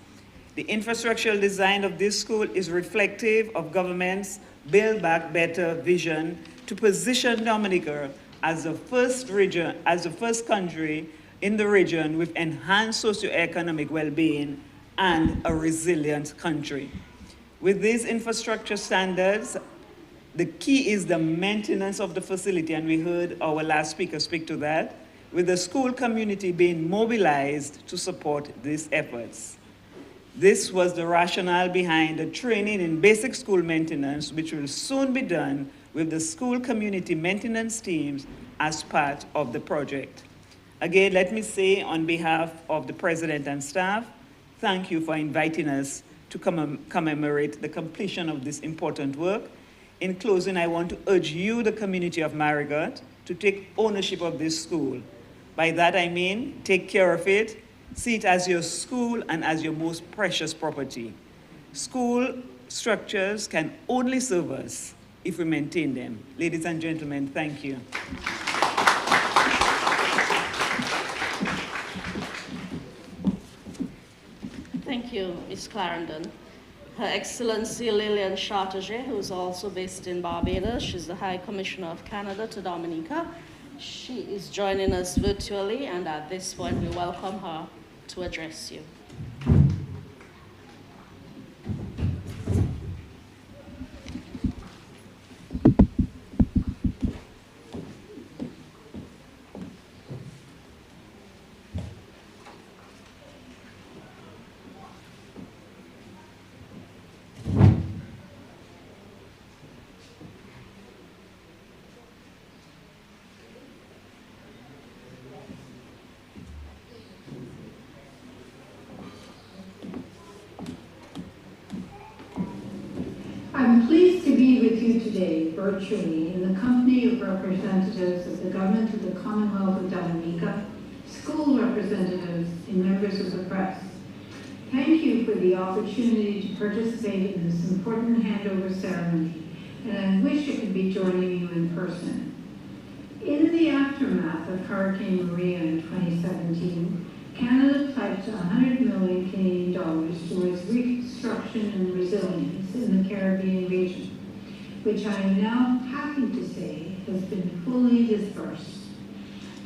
The infrastructural design of this school is reflective of government's Build Back Better vision to position Dominica as the first country in the region with enhanced socioeconomic well-being and a resilient country. With these infrastructure standards, the key is the maintenance of the facility, and we heard our last speaker speak to that, with the school community being mobilized to support these efforts. This was the rationale behind the training in basic school maintenance, which will soon be done with the school community maintenance teams as part of the project. Again, let me say on behalf of the President and staff, thank you for inviting us to commemorate the completion of this important work. In closing, I want to urge you, the community of Marigot, to take ownership of this school. By that I mean, take care of it, see it as your school and as your most precious property. School structures can only serve us if we maintain them. Ladies and gentlemen, thank you. Thank you, Ms. Clarendon. Her Excellency Lillian Chartier, who is also based in Barbados, she's the High Commissioner of Canada to Dominica. She is joining us virtually, and at this point, we welcome her to address you. I'm pleased to be with you today, virtually, in the company of representatives of the Government of the Commonwealth of Dominica, school representatives, and members of the press. Thank you for the opportunity to participate in this important handover ceremony, and I wish I could be joining you in person. In the aftermath of Hurricane Maria in 2017, Canada pledged $100 million Canadian dollars towards reconstruction and resilience in the Caribbean region, which I am now happy to say has been fully disbursed.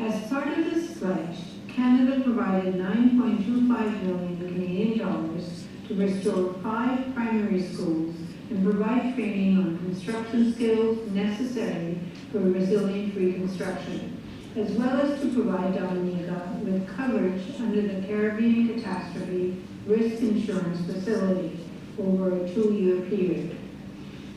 As part of this pledge, Canada provided 9.25 million Canadian dollars to restore 5 primary schools and provide training on construction skills necessary for resilient reconstruction, as well as to provide Dominica with coverage under the Caribbean Catastrophe Risk Insurance Facility over a 2-year period.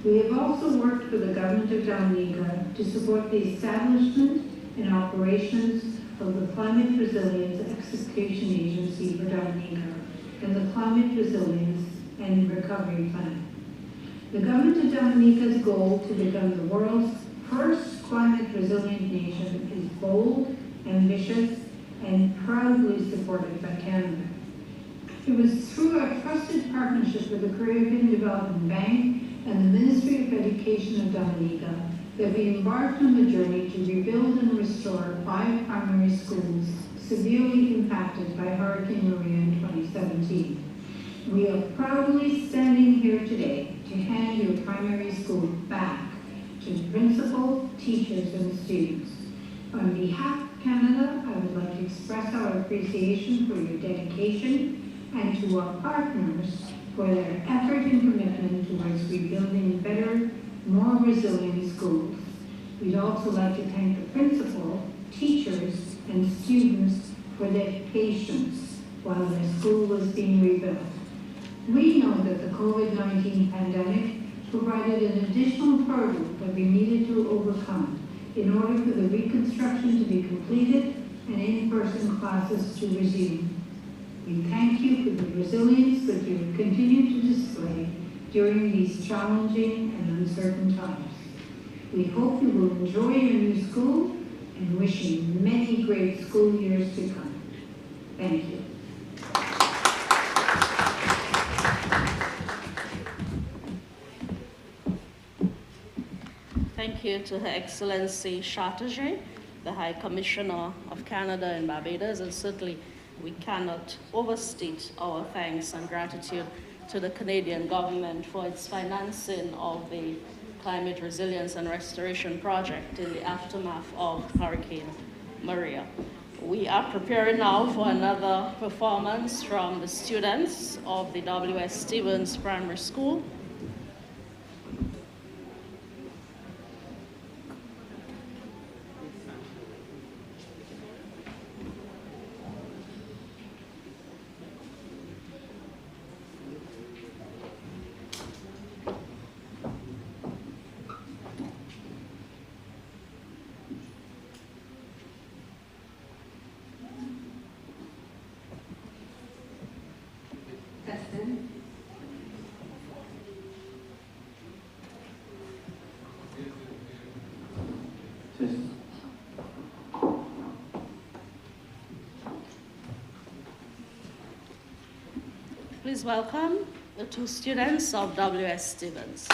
We have also worked with the Government of Dominica to support the establishment and operations of the Climate Resilience Execution Agency for Dominica and the Climate Resilience and Recovery Plan. The Government of Dominica's goal to become the world's first climate resilient nation is bold, ambitious, and proudly supported by Canada. It was through our trusted partnership with the Caribbean Development Bank and the Ministry of Education of Dominica that we embarked on the journey to rebuild and restore 5 primary schools severely impacted by Hurricane Maria in 2017. We are proudly standing here today to hand your primary school back to principal, teachers, and students. On behalf of Canada, I would like to express our appreciation for your dedication and to our partners for their effort and commitment towards rebuilding better, more resilient schools. We'd also like to thank the principal, teachers, and students for their patience while their school was being rebuilt. We know that the COVID-19 pandemic provided an additional hurdle that we needed to overcome in order for the reconstruction to be completed and in-person classes to resume. We thank you for the resilience that you have continued to display during these challenging and uncertain times. We hope you will enjoy your new school and wish you many great school years to come. Thank you. Thank you to Her Excellency Chatterjee, the High Commissioner of Canada in Barbados, and certainly we cannot overstate our thanks and gratitude to the Canadian government for its financing of the Climate Resilience and Restoration Project in the aftermath of Hurricane Maria. We are preparing now for another performance from the students of the W.S. Stevens Primary School. Please welcome the 2 students of W.S. Stevens.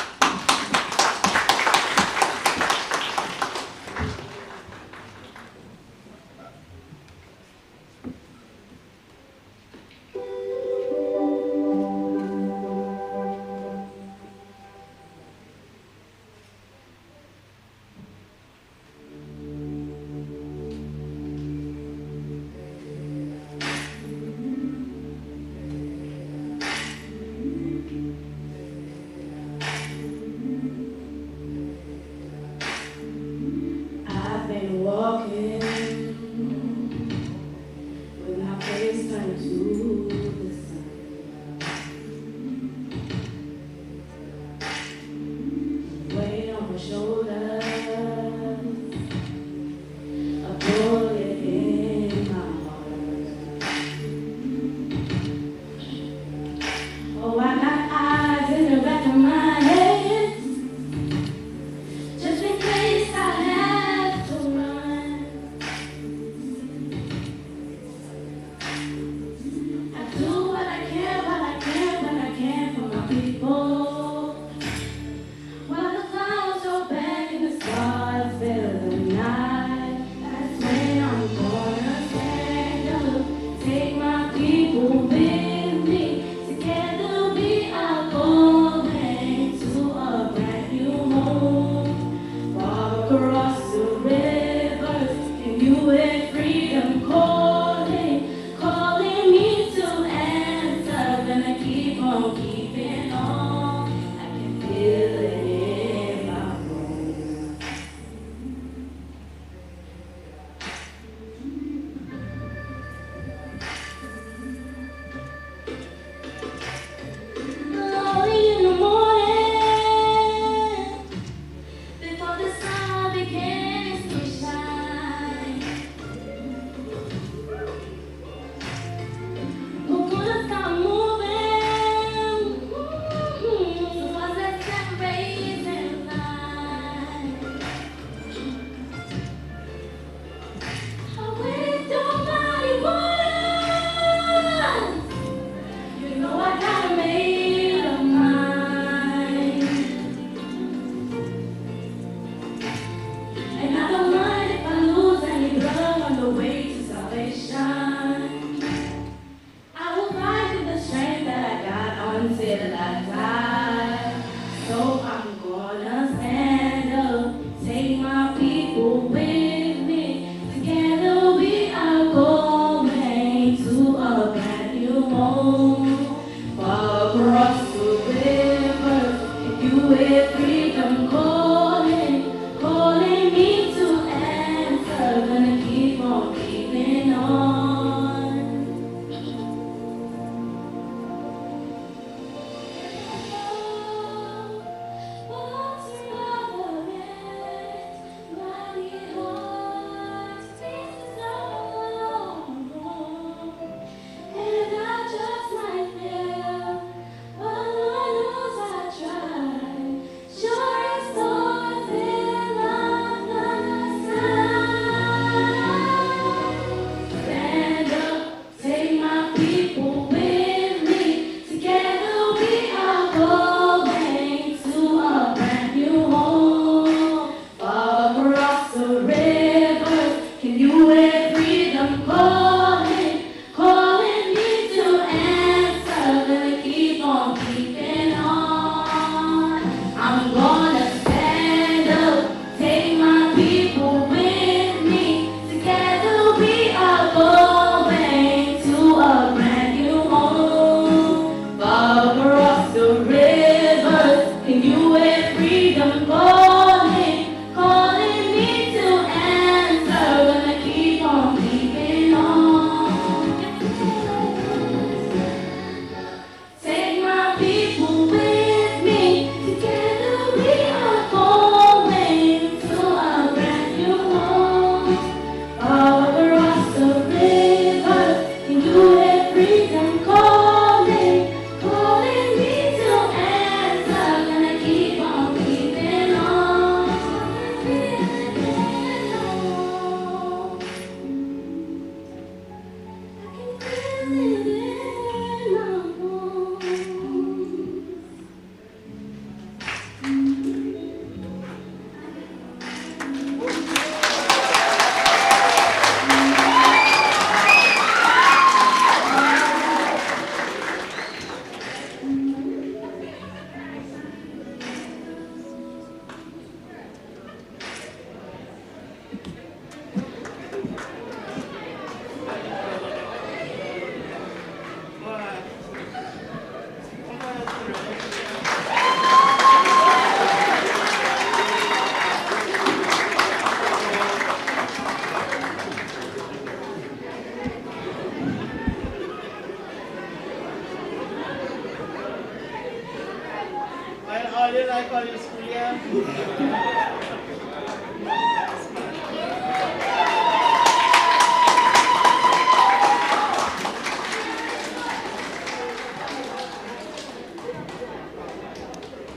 Oh, did I call you school, yeah?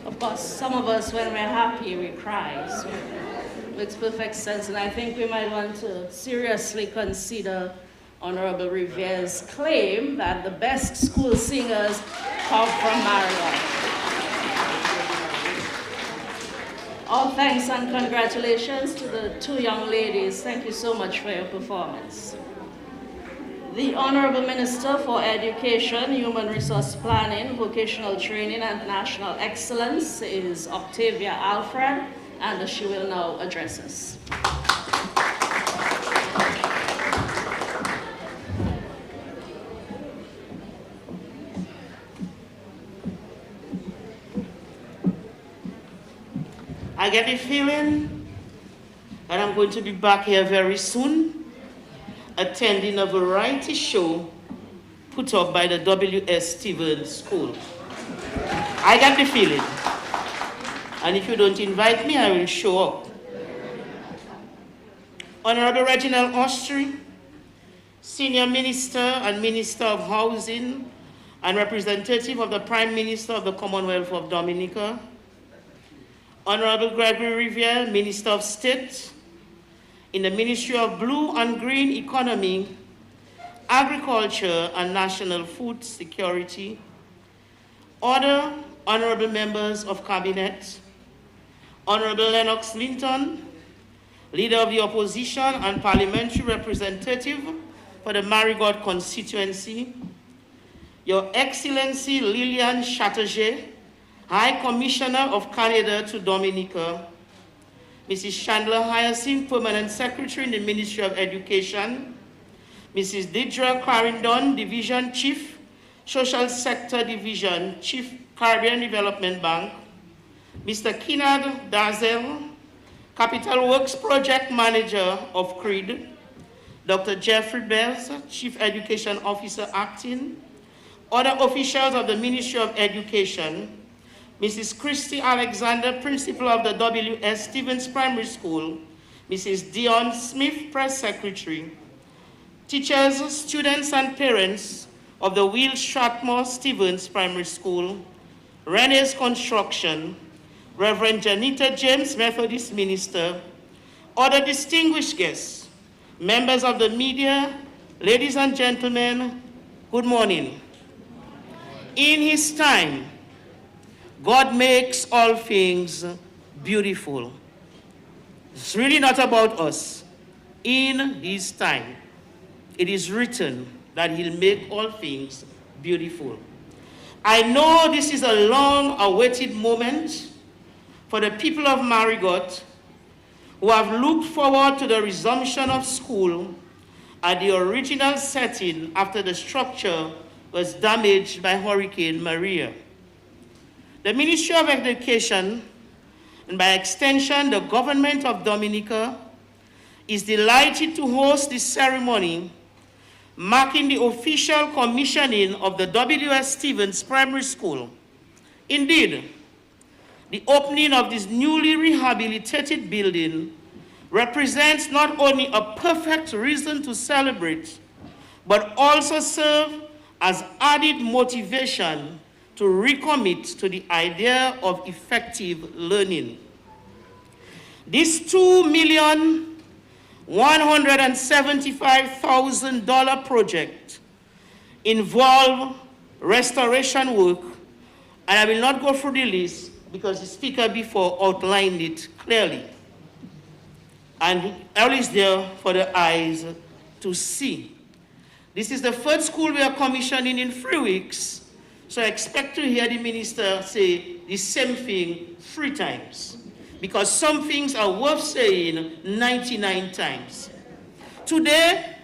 Of course, some of us, when we're happy, we cry. So it makes perfect sense, and I think we might want to seriously consider Honorable Rivier's claim that the best school singers come from Marigot. All thanks and congratulations to the two young ladies. Thank you so much for your performance. The Honorable Minister for Education, Human Resource Planning, Vocational Training and National Excellence is Octavia Alfred, and she will now address us. I get the feeling that I'm going to be back here very soon, attending a variety show put up by the W.S. Stevens School. I get the feeling. And if you don't invite me, I will show up. Honorable Reginald Austri, Senior Minister and Minister of Housing and representative of the Prime Minister of the Commonwealth of Dominica, Honorable Gregory Riviere, Minister of State in the Ministry of Blue and Green Economy, Agriculture and National Food Security, other honorable members of Cabinet, Honorable Lennox Linton, Leader of the Opposition and Parliamentary Representative for the Marigot constituency, Your Excellency Lillian Chatterjee, High Commissioner of Canada to Dominica, Mrs. Chandler Hyacinth, Permanent Secretary in the Ministry of Education, Mrs. Deidre Clarendon, Division Chief, Social Sector Division, Chief, Caribbean Development Bank, Mr. Kennard Dazel, Capital Works Project Manager of CREED, Dr. Jeffrey Bells, Chief Education Officer Acting, other officials of the Ministry of Education, Mrs. Christy Alexander, Principal of the W.S. Stevens Primary School, Mrs. Dion Smith, Press Secretary, teachers, students, and parents of the Will Strathmore Stevens Primary School, Rene's Construction, Reverend Janita James, Methodist Minister, other distinguished guests, members of the media, ladies and gentlemen, good morning. In His time, God makes all things beautiful. It's really not about us. In His time, it is written that He'll make all things beautiful. I know this is a long-awaited moment for the people of Marigot who have looked forward to the resumption of school at the original setting after the structure was damaged by Hurricane Maria. The Ministry of Education, and by extension the government of Dominica, is delighted to host this ceremony marking the official commissioning of the W.S. Stevens Primary School. Indeed, the opening of this newly rehabilitated building represents not only a perfect reason to celebrate, but also serve as added motivation to recommit to the idea of effective learning. This $2,175,000 project involves restoration work, and I will not go through the list because the speaker before outlined it clearly. And all is there for the eyes to see. This is the first school we are commissioning in 3 weeks, so I expect to hear the minister say the same thing 3 times, because some things are worth saying 99 times. Today,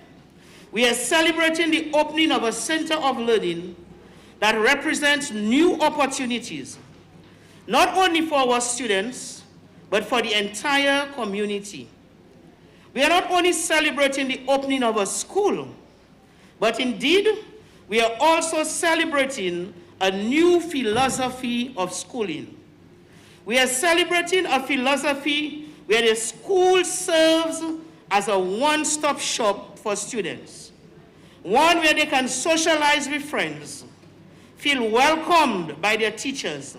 we are celebrating the opening of a center of learning that represents new opportunities, not only for our students, but for the entire community. We are not only celebrating the opening of a school, but indeed, we are also celebrating a new philosophy of schooling. We are celebrating a philosophy where the school serves as a one-stop shop for students, one where they can socialize with friends, feel welcomed by their teachers,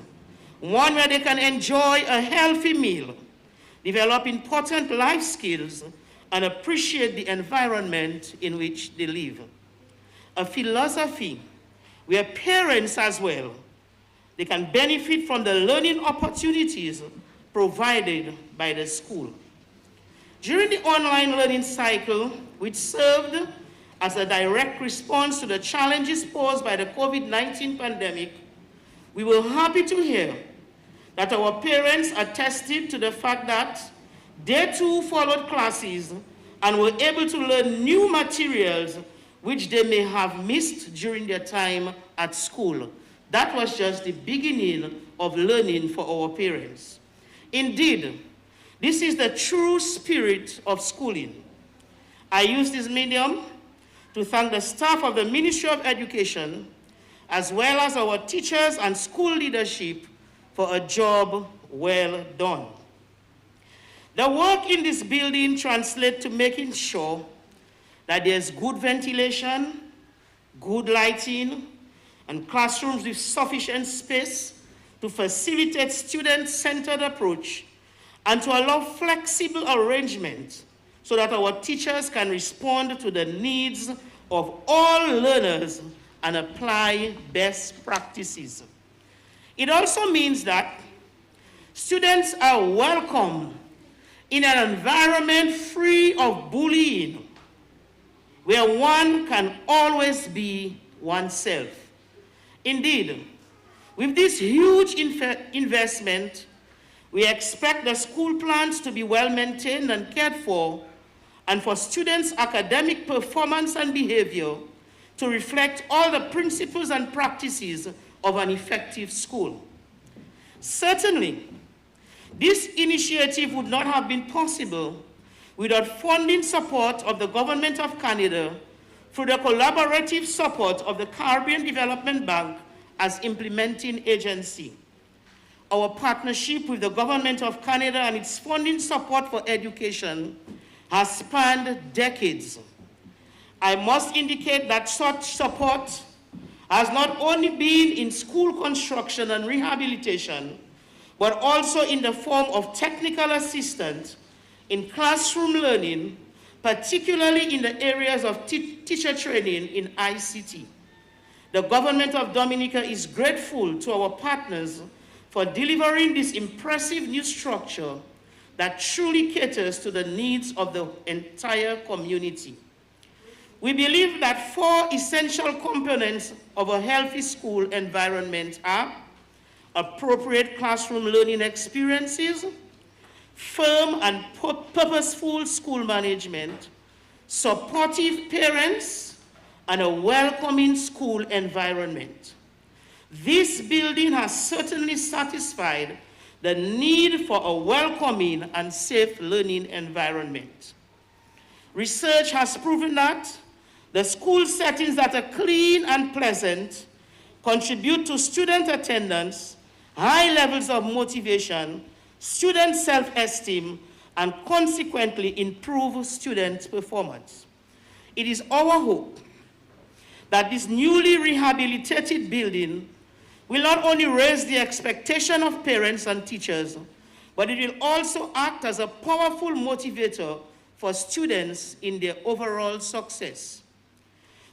one where they can enjoy a healthy meal, develop important life skills, and appreciate the environment in which they live. A philosophy where parents as well, they can benefit from the learning opportunities provided by the school. During the online learning cycle, which served as a direct response to the challenges posed by the COVID-19 pandemic, we were happy to hear that our parents attested to the fact that they too followed classes and were able to learn new materials which they may have missed during their time at school. That was just the beginning of learning for our parents. Indeed, this is the true spirit of schooling. I use this medium to thank the staff of the Ministry of Education, as well as our teachers and school leadership for a job well done. The work in this building translates to making sure that there's good ventilation, good lighting, and classrooms with sufficient space to facilitate student-centered approach and to allow flexible arrangement so that our teachers can respond to the needs of all learners and apply best practices. It also means that students are welcome in an environment free of bullying, where one can always be oneself. Indeed, with this huge investment, we expect the school plans to be well maintained and cared for, and for students' academic performance and behavior to reflect all the principles and practices of an effective school. Certainly, this initiative would not have been possible without funding support of the Government of Canada through the collaborative support of the Caribbean Development Bank as implementing agency. Our partnership with the Government of Canada and its funding support for education has spanned decades. I must indicate that such support has not only been in school construction and rehabilitation, but also in the form of technical assistance in classroom learning, particularly in the areas of teacher training in ICT. The Government of Dominica is grateful to our partners for delivering this impressive new structure that truly caters to the needs of the entire community. We believe that 4 essential components of a healthy school environment are appropriate classroom learning experiences, firm and purposeful school management, supportive parents, and a welcoming school environment. This building has certainly satisfied the need for a welcoming and safe learning environment. Research has proven that the school settings that are clean and pleasant contribute to student attendance, high levels of motivation, student self-esteem, and consequently improve student performance. It is our hope that this newly rehabilitated building will not only raise the expectation of parents and teachers, but it will also act as a powerful motivator for students in their overall success.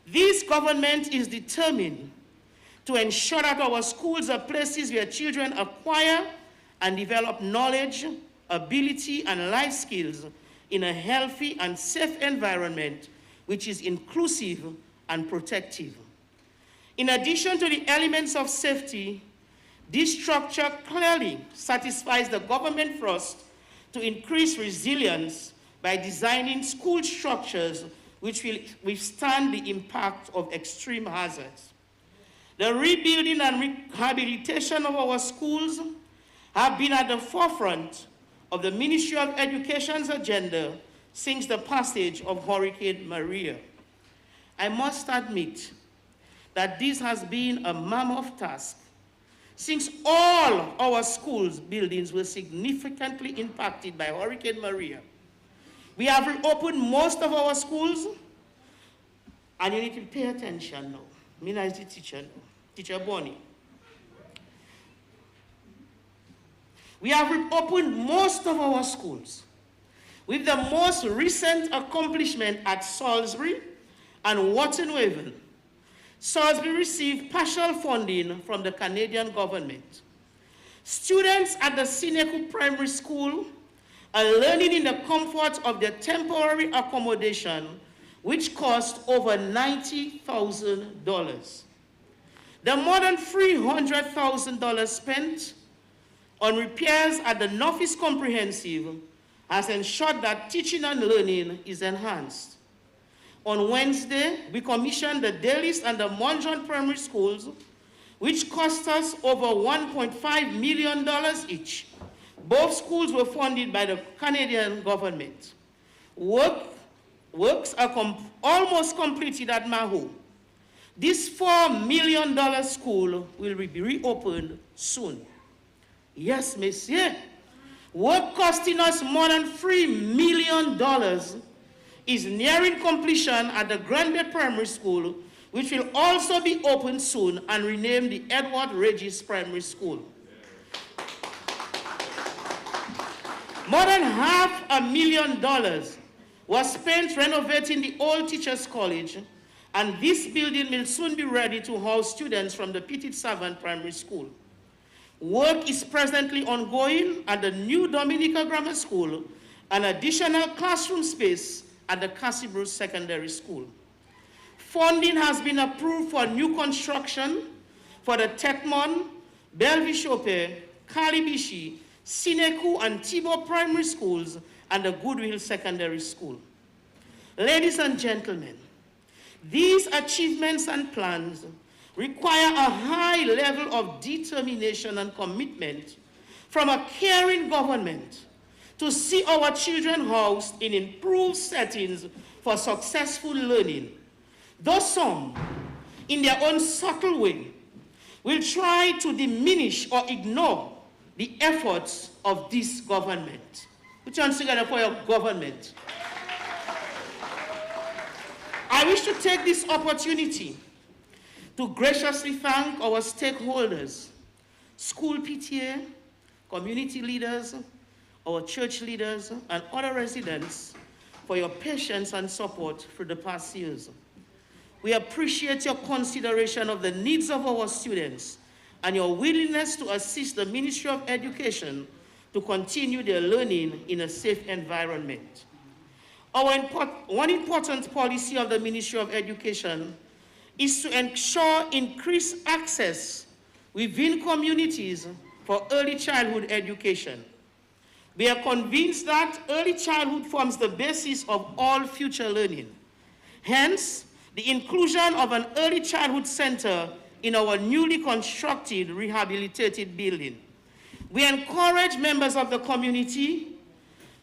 This government is determined to ensure that our schools are places where children acquire and develop knowledge, ability, and life skills in a healthy and safe environment which is inclusive and protective. In addition to the elements of safety, this structure clearly satisfies the government thrust to increase resilience by designing school structures which will withstand the impact of extreme hazards. The rebuilding and rehabilitation of our schools have been at the forefront of the Ministry of Education's agenda since the passage of Hurricane Maria. I must admit that this has been a mammoth task, Since all our schools buildings were significantly impacted by Hurricane Maria, we have reopened most of our schools, and you need to pay attention now. Me as the teacher now, Teacher Bonnie. We have reopened most of our schools, with the most recent accomplishment at Salisbury and Watton-Waven. Salisbury received partial funding from the Canadian government. Students at the Sineku Primary School are learning in the comfort of their temporary accommodation, which cost over $90,000. The more than $300,000 spent on repairs at the Northeast Comprehensive has ensured that teaching and learning is enhanced. On Wednesday, we commissioned the Dalis and the Monjon Primary Schools, which cost us over $1.5 million each. Both schools were funded by the Canadian government. Works are almost completed at Maho. This $4 million school will be reopened soon. Yes, monsieur. Work costing us more than $3 million is nearing completion at the Grande Primary School, which will also be opened soon and renamed the Edward Regis Primary School. More than $500,000 was spent renovating the old Teachers College, and this building will soon be ready to house students from the Petit Savant Primary School. Work is presently ongoing at the new Dominica Grammar School, an additional classroom space at the Cassibru Secondary School. Funding has been approved for new construction for the Tetmon, Belvishope, Kalibishi, Sineku, and Tibo Primary Schools and the Goodwill Secondary School. Ladies and gentlemen, these achievements and plans require a high level of determination and commitment from a caring government to see our children housed in improved settings for successful learning. Though some, in their own subtle way, will try to diminish or ignore the efforts of this government. Put your hands together for your government. I wish to take this opportunity to graciously thank our stakeholders, school PTA, community leaders, our church leaders, and other residents for your patience and support for the past years. We appreciate your consideration of the needs of our students and your willingness to assist the Ministry of Education to continue their learning in a safe environment. One important policy of the Ministry of Education is to ensure increased access within communities for early childhood education. We are convinced that early childhood forms the basis of all future learning. Hence, the inclusion of an early childhood center in our newly constructed rehabilitated building. We encourage members of the community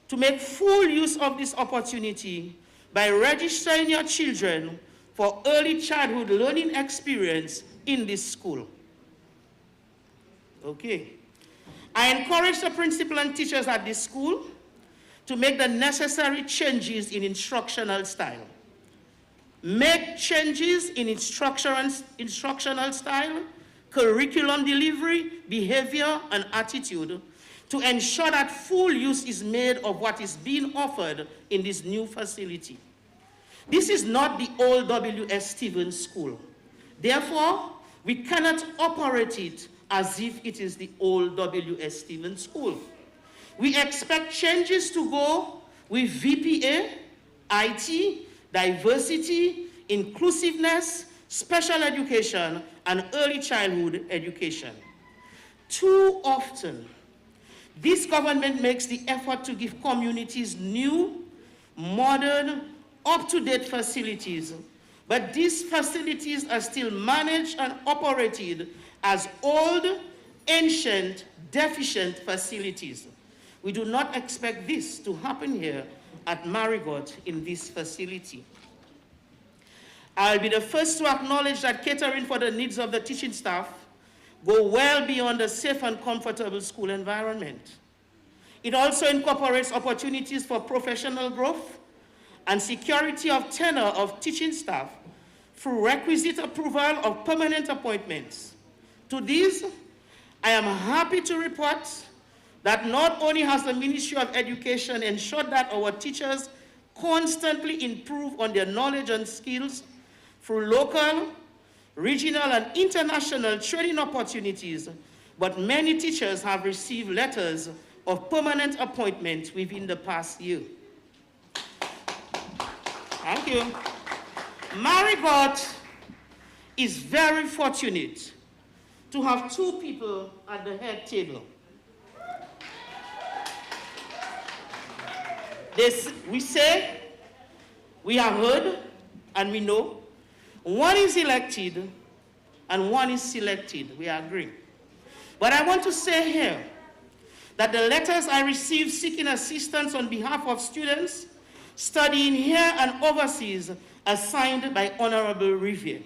to make full use of this opportunity by registering your children for early childhood learning experience in this school. Okay. I encourage the principal and teachers at this school to make the necessary changes in instructional style. Make changes in instructional style, curriculum delivery, behavior, and attitude to ensure that full use is made of what is being offered in this new facility. This is not the old W.S. Stevens School. Therefore, we cannot operate it as if it is the old W.S. Stevens School. We expect changes to go with VPA, IT, diversity, inclusiveness, special education, and early childhood education. Too often, this government makes the effort to give communities new, modern, up-to-date facilities, but these facilities are still managed and operated as old, ancient, deficient facilities. We do not expect this to happen here at Marigot in this facility. I'll be the first to acknowledge that catering for the needs of the teaching staff go well beyond a safe and comfortable school environment. It also incorporates opportunities for professional growth and security of tenure of teaching staff through requisite approval of permanent appointments. To these, I am happy to report that not only has the Ministry of Education ensured that our teachers constantly improve on their knowledge and skills through local, regional, and international training opportunities, but many teachers have received letters of permanent appointment within the past year. Thank you. Marigot is very fortunate to have two people at the head table. We say, we have heard, and we know, one is elected and one is selected. We agree. But I want to say here that the letters I received seeking assistance on behalf of students studying here and overseas are signed by Honorable Riviere.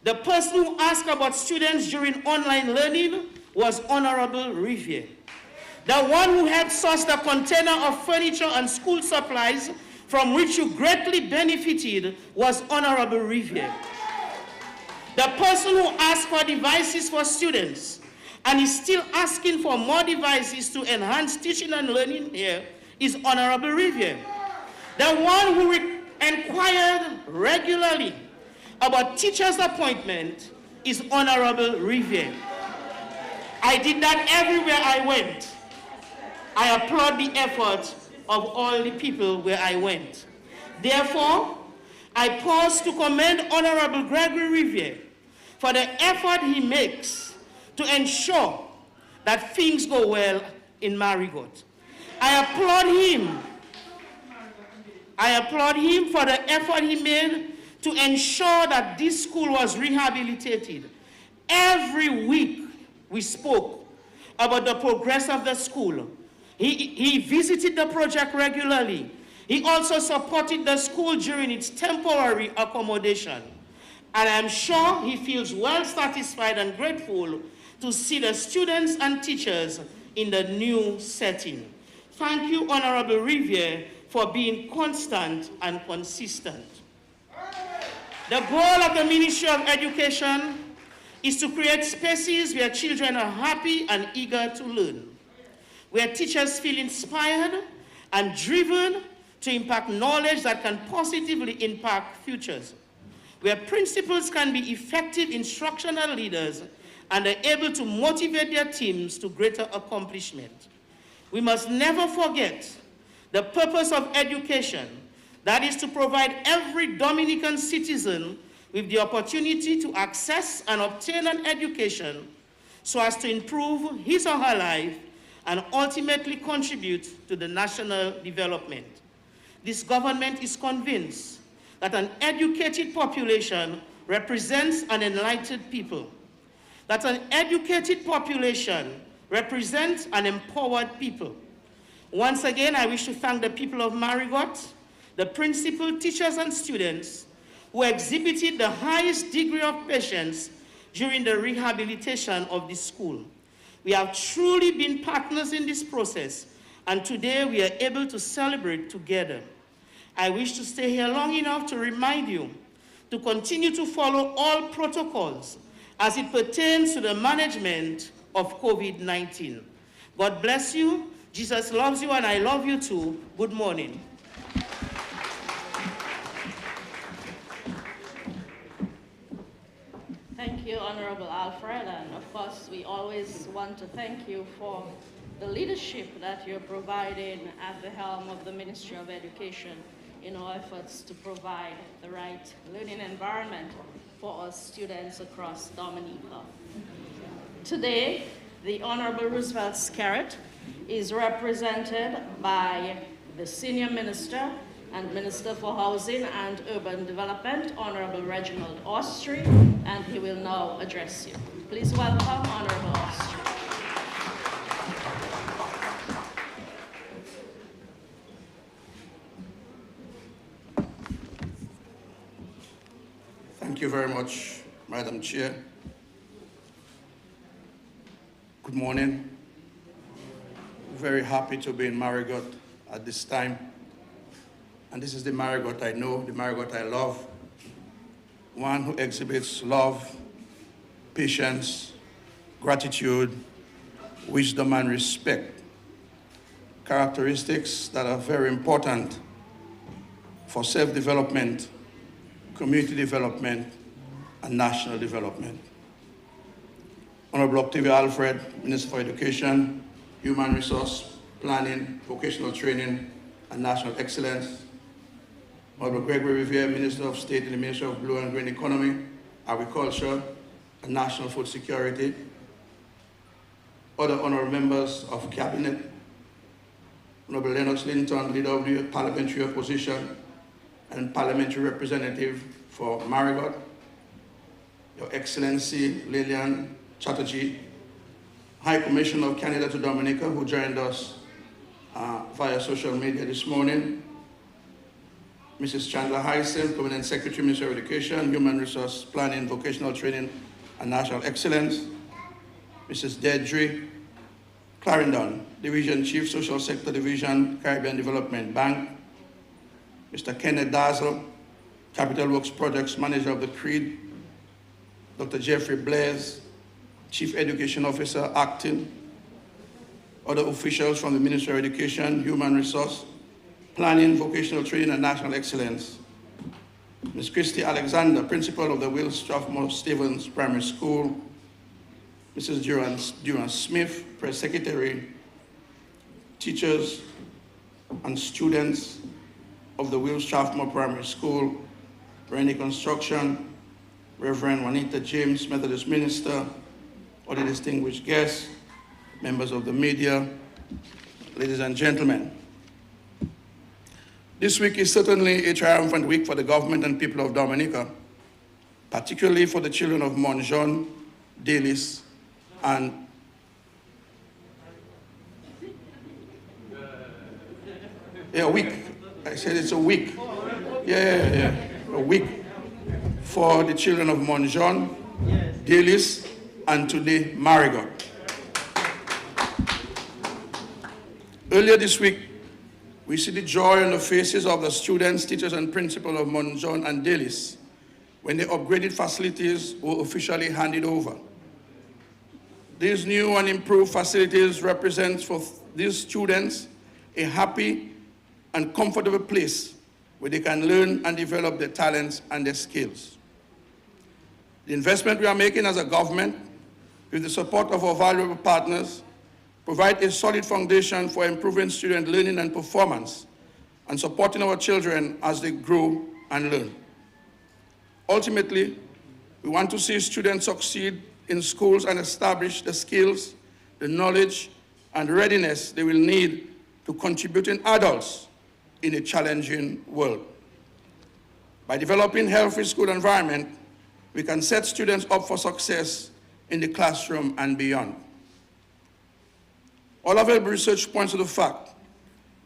The person who asked about students during online learning was Honorable Riviere. The one who helped source the container of furniture and school supplies from which you greatly benefited was Honorable Riviere. The person who asked for devices for students and is still asking for more devices to enhance teaching and learning here is Honorable Riviere. The one who inquired regularly about teachers' appointment is Honorable Riviere. I did that everywhere I went. I applaud the effort of all the people where I went. Therefore, I pause to commend Honorable Gregory Riviere for the effort he makes to ensure that things go well in Marigot. I applaud him for the effort he made to ensure that this school was rehabilitated. Every week we spoke about the progress of the school. He visited the project regularly. He also supported the school during its temporary accommodation. And I'm sure he feels well satisfied and grateful to see the students and teachers in the new setting. Thank you, Honorable Riviere, for being constant and consistent. The goal of the Ministry of Education is to create spaces where children are happy and eager to learn, where teachers feel inspired and driven to impact knowledge that can positively impact futures, where principals can be effective instructional leaders and are able to motivate their teams to greater accomplishment. We must never forget the purpose of education, that is to provide every Dominican citizen with the opportunity to access and obtain an education so as to improve his or her life and ultimately contribute to the national development. This government is convinced that an educated population represents an enlightened people, that an educated population represents an empowered people. Once again, I wish to thank the people of Marigot, the principal, teachers, and students who exhibited the highest degree of patience during the rehabilitation of this school. We have truly been partners in this process, and today we are able to celebrate together. I wish to stay here long enough to remind you to continue to follow all protocols as it pertains to the management of COVID-19. God bless you. Jesus loves you, and I love you too. Good morning. Thank you, Honorable Alfred, and of course, we always want to thank you for the leadership that you're providing at the helm of the Ministry of Education in our efforts to provide the right learning environment for our students across Dominica. Today, the Honorable Roosevelt Scarrett is represented by the Senior Minister and Minister for Housing and Urban Development, Honorable Reginald Austry, and he will now address you. Please welcome Honorable Austry. Thank you very much, Madam Chair. morning. Very happy to be in Marigot at this time. And this is the Marigot I know, the Marigot I love. One who exhibits love, patience, gratitude, wisdom, and respect. Characteristics that are very important for self-development, community development, and national development. Honorable Octavia Alfred, Minister for Education, Human Resource Planning, Vocational Training, and National Excellence. Honorable Gregory Riviere, Minister of State in the Ministry of Blue and Green Economy, Agriculture, and National Food Security. Other honorable members of Cabinet, Honorable Lennox Linton, Leader of the Parliamentary Opposition and Parliamentary Representative for Marigot, Your Excellency Lillian Chatterjee, High Commissioner of Canada to Dominica, who joined us via social media this morning, Mrs. Chandler Hyacinth, Permanent Secretary, Minister of Education, Human Resource Planning, Vocational Training, and National Excellence, Mrs. Deirdre Clarendon, Division Chief, Social Sector Division, Caribbean Development Bank, Mr. Kenneth Dazzle, Capital Works Projects Manager of the CREED, Dr. Jeffrey Blaise, Chief Education Officer, Acting, other officials from the Ministry of Education, Human Resource, Planning, Vocational Training, and National Excellence, Ms. Christy Alexander, Principal of the Will Strathmore Stevens Primary School, Mrs. Duran Smith, Press Secretary, teachers and students of the Will Strathmore Primary School, Rennie Construction, Reverend Juanita James, Methodist Minister, other distinguished guests, members of the media, ladies and gentlemen. This week is certainly a triumphant week for the government and people of Dominica, particularly for the children of Monjon, Dalis, and a week. I said it's a week. Yeah. A week for the children of Monjon, Dalis, and today Marigot. Earlier this week, we see the joy on the faces of the students, teachers, and principals of Monjon and Dalis when the upgraded facilities were officially handed over. These new and improved facilities represent for these students a happy and comfortable place where they can learn and develop their talents and their skills. The investment we are making as a government, with the support of our valuable partners, provide a solid foundation for improving student learning and performance and supporting our children as they grow and learn. Ultimately, we want to see students succeed in schools and establish the skills, the knowledge, and readiness they will need to contributing adults in a challenging world. By developing healthy school environment, we can set students up for success in the classroom and beyond. All available research points to the fact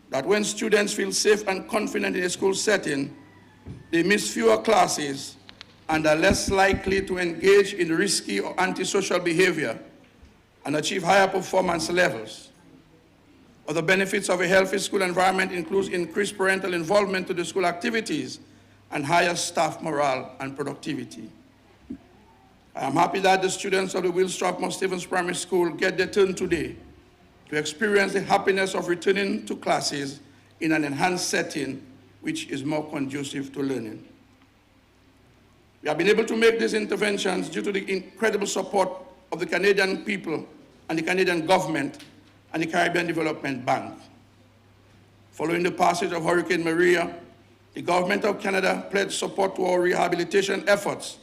that when students feel safe and confident in a school setting, they miss fewer classes and are less likely to engage in risky or antisocial behavior and achieve higher performance levels. Other benefits of a healthy school environment includes increased parental involvement to the school activities and higher staff morale and productivity. I am happy that the students of the Will Strathmore Stevens Primary School get their turn today to experience the happiness of returning to classes in an enhanced setting which is more conducive to learning. We have been able to make these interventions due to the incredible support of the Canadian people and the Canadian government and the Caribbean Development Bank. Following the passage of Hurricane Maria, the Government of Canada pledged support to our rehabilitation efforts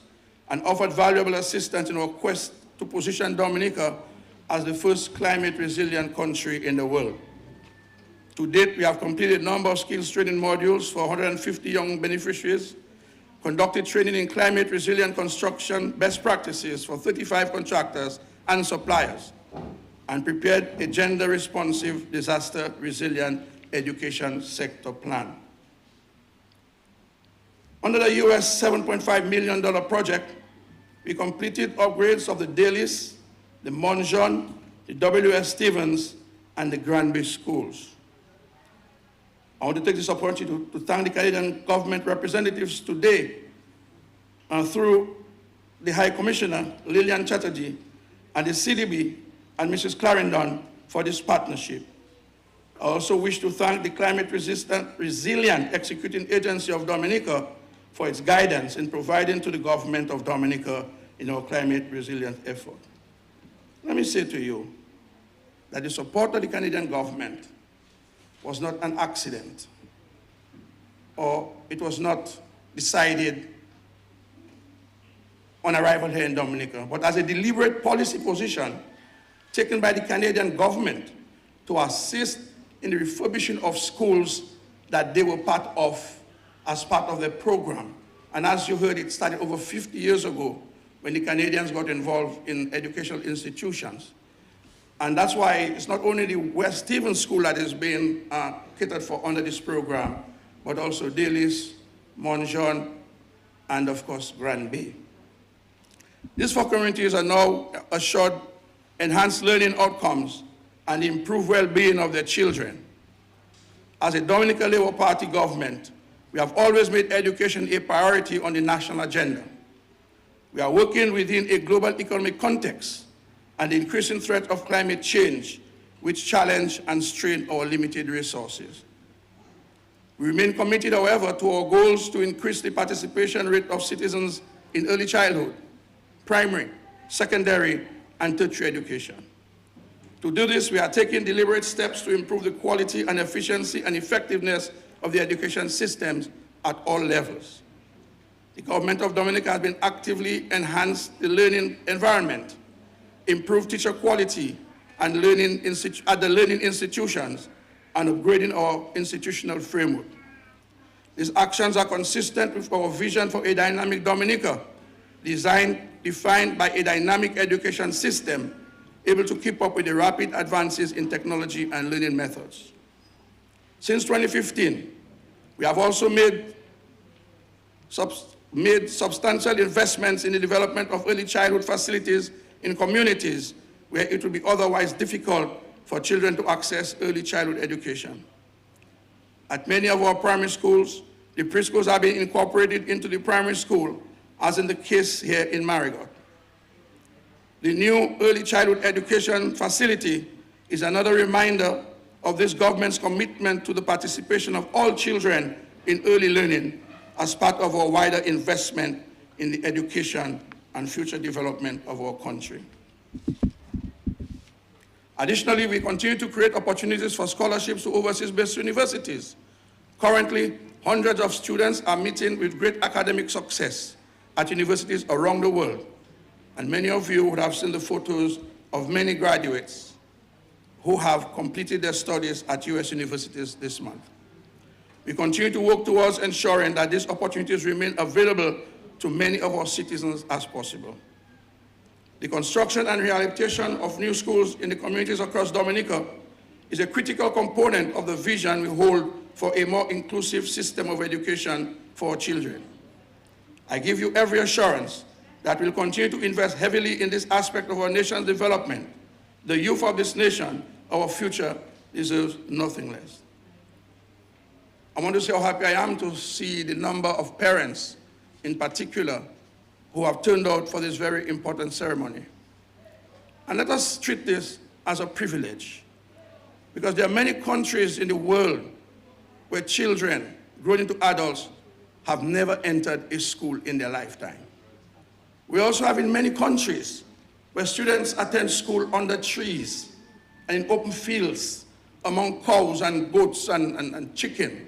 and offered valuable assistance in our quest to position Dominica as the first climate-resilient country in the world. To date, we have completed a number of skills training modules for 150 young beneficiaries, conducted training in climate-resilient construction best practices for 35 contractors and suppliers, and prepared a gender-responsive, disaster-resilient education sector plan. Under the US $7.5 million project, we completed upgrades of the Dalis, the Monjon, the W.S. Stevens, and the Granby schools. I want to take this opportunity to thank the Canadian government representatives today through the High Commissioner, Lillian Chatterjee, and the CDB and Mrs. Clarendon for this partnership. I also wish to thank the Climate Resilient Executing Agency of Dominica for its guidance in providing to the government of Dominica in our climate resilience effort. Let me say to you that the support of the Canadian government was not an accident, or it was not decided on arrival here in Dominica, but as a deliberate policy position taken by the Canadian government to assist in the refurbishing of schools that they were part of as part of the program. And as you heard, it started over 50 years ago when the Canadians got involved in educational institutions. And that's why it's not only the West Stevens School that is being catered for under this program, but also Daly's, Montjean, and of course, Granby. These 4 communities are now assured enhanced learning outcomes and improved well-being of their children. As a Dominica Labour Party government, we have always made education a priority on the national agenda. We are working within a global economic context and the increasing threat of climate change, which challenge and strain our limited resources. We remain committed, however, to our goals to increase the participation rate of citizens in early childhood, primary, secondary, and tertiary education. To do this, we are taking deliberate steps to improve the quality and efficiency and effectiveness of the education systems at all levels. The government of Dominica has been actively enhanced the learning environment, improved teacher quality and at the learning institutions, and upgrading our institutional framework. These actions are consistent with our vision for a dynamic Dominica, defined by a dynamic education system able to keep up with the rapid advances in technology and learning methods. Since 2015, we have also made substantial investments in the development of early childhood facilities in communities where it would be otherwise difficult for children to access early childhood education. At many of our primary schools, the preschools are being incorporated into the primary school, as in the case here in Marigot. The new early childhood education facility is another reminder of this government's commitment to the participation of all children in early learning as part of our wider investment in the education and future development of our country. Additionally, we continue to create opportunities for scholarships to overseas-based universities. Currently, hundreds of students are meeting with great academic success at universities around the world. And many of you would have seen the photos of many graduates who have completed their studies at US universities this month. We continue to work towards ensuring that these opportunities remain available to many of our citizens as possible. The construction and rehabilitation of new schools in the communities across Dominica is a critical component of the vision we hold for a more inclusive system of education for our children. I give you every assurance that we'll continue to invest heavily in this aspect of our nation's development. The youth of this nation, our future, deserves nothing less. I want to say how happy I am to see the number of parents, in particular, who have turned out for this very important ceremony. And let us treat this as a privilege, because there are many countries in the world where children growing into adults have never entered a school in their lifetime. We also have in many countries where students attend school under trees and in open fields among cows and goats and chicken.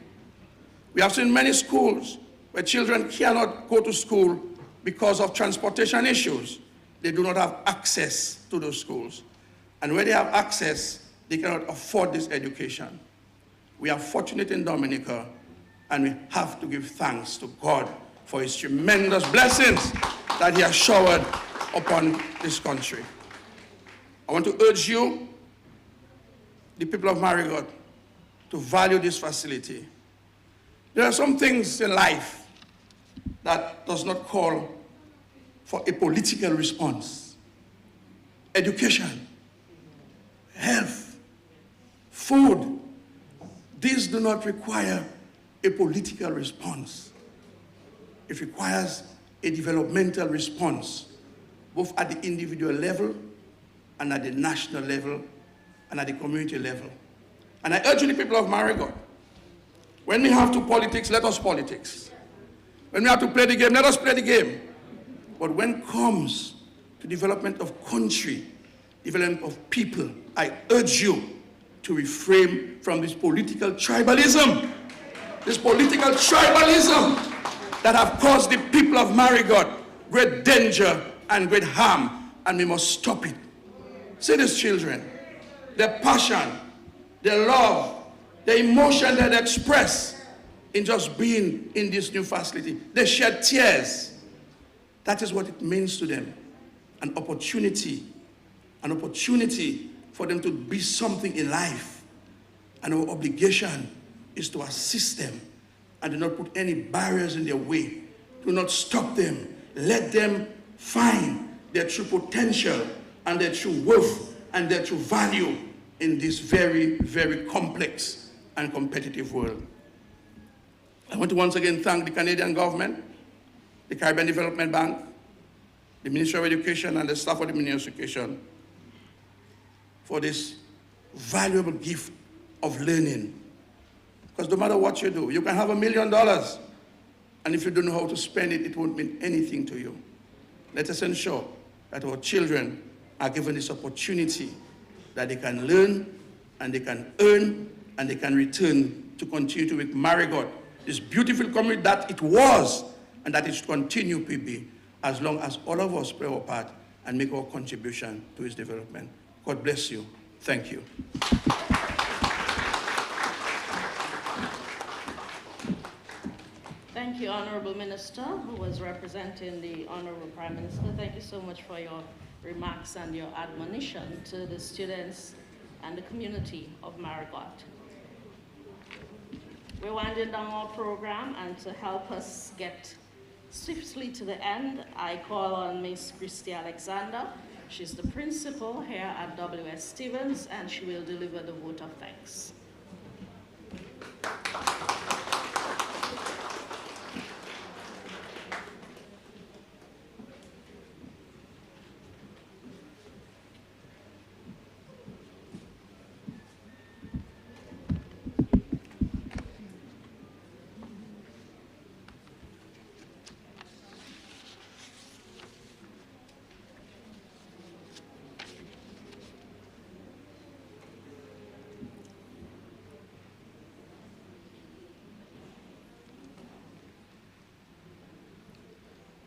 We have seen many schools where children cannot go to school because of transportation issues. They do not have access to those schools. And where they have access, they cannot afford this education. We are fortunate in Dominica, and we have to give thanks to God for his tremendous blessings that he has showered upon this country. I want to urge you, the people of Marigot, to value this facility. There are some things in life that does not call for a political response. Education health, food. These do not require a political response. It requires a developmental response, both at the individual level and at the national level and at the community level. And I urge the people of Marigot, when we have to politics, let us politics. When we have to play the game, let us play the game. But when it comes to development of country, development of people, I urge you to refrain from this political tribalism. This political tribalism that have caused the people of Marigot great danger and great harm, and we must stop it. See these children, their passion, their love, their emotion that they express in just being in this new facility. They shed tears. That is what it means to them. An opportunity for them to be something in life. And our obligation is to assist them and do not put any barriers in their way. Do not stop them. Let them find their true potential and their true worth and their true value in this very, very complex and competitive world. I want to once again thank the Canadian government, the Caribbean Development Bank, the Ministry of Education, and the staff of the Ministry of Education for this valuable gift of learning. Because no matter what you do, you can have $1 million, and if you don't know how to spend it, it won't mean anything to you. Let us ensure that our children are given this opportunity that they can learn, and they can earn, and they can return to continue to make Marigot this beautiful community that it was, and that it should continue to be, as long as all of us play our part and make our contribution to its development. God bless you. Thank you. Thank you, Honorable Minister, who was representing the Honorable Prime Minister. Thank you so much for your remarks and your admonition to the students and the community of Marigot. We're winding down our program, and to help us get swiftly to the end, I call on Miss Christy Alexander. She's the principal here at W.S. Stevens, and she will deliver the vote of thanks.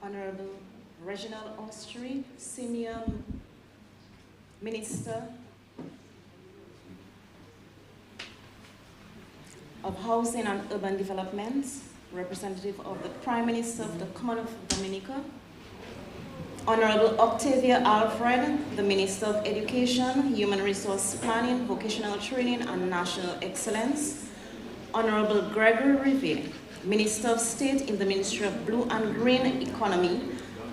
Honorable Reginald Austri, Senior Minister of Housing and Urban Development, representative of the Prime Minister of the Commonwealth of Dominica, Honorable Octavia Alfred, the Minister of Education, Human Resource Planning, Vocational Training and National Excellence, Honorable Gregory Riviere, Minister of State in the Ministry of Blue and Green Economy,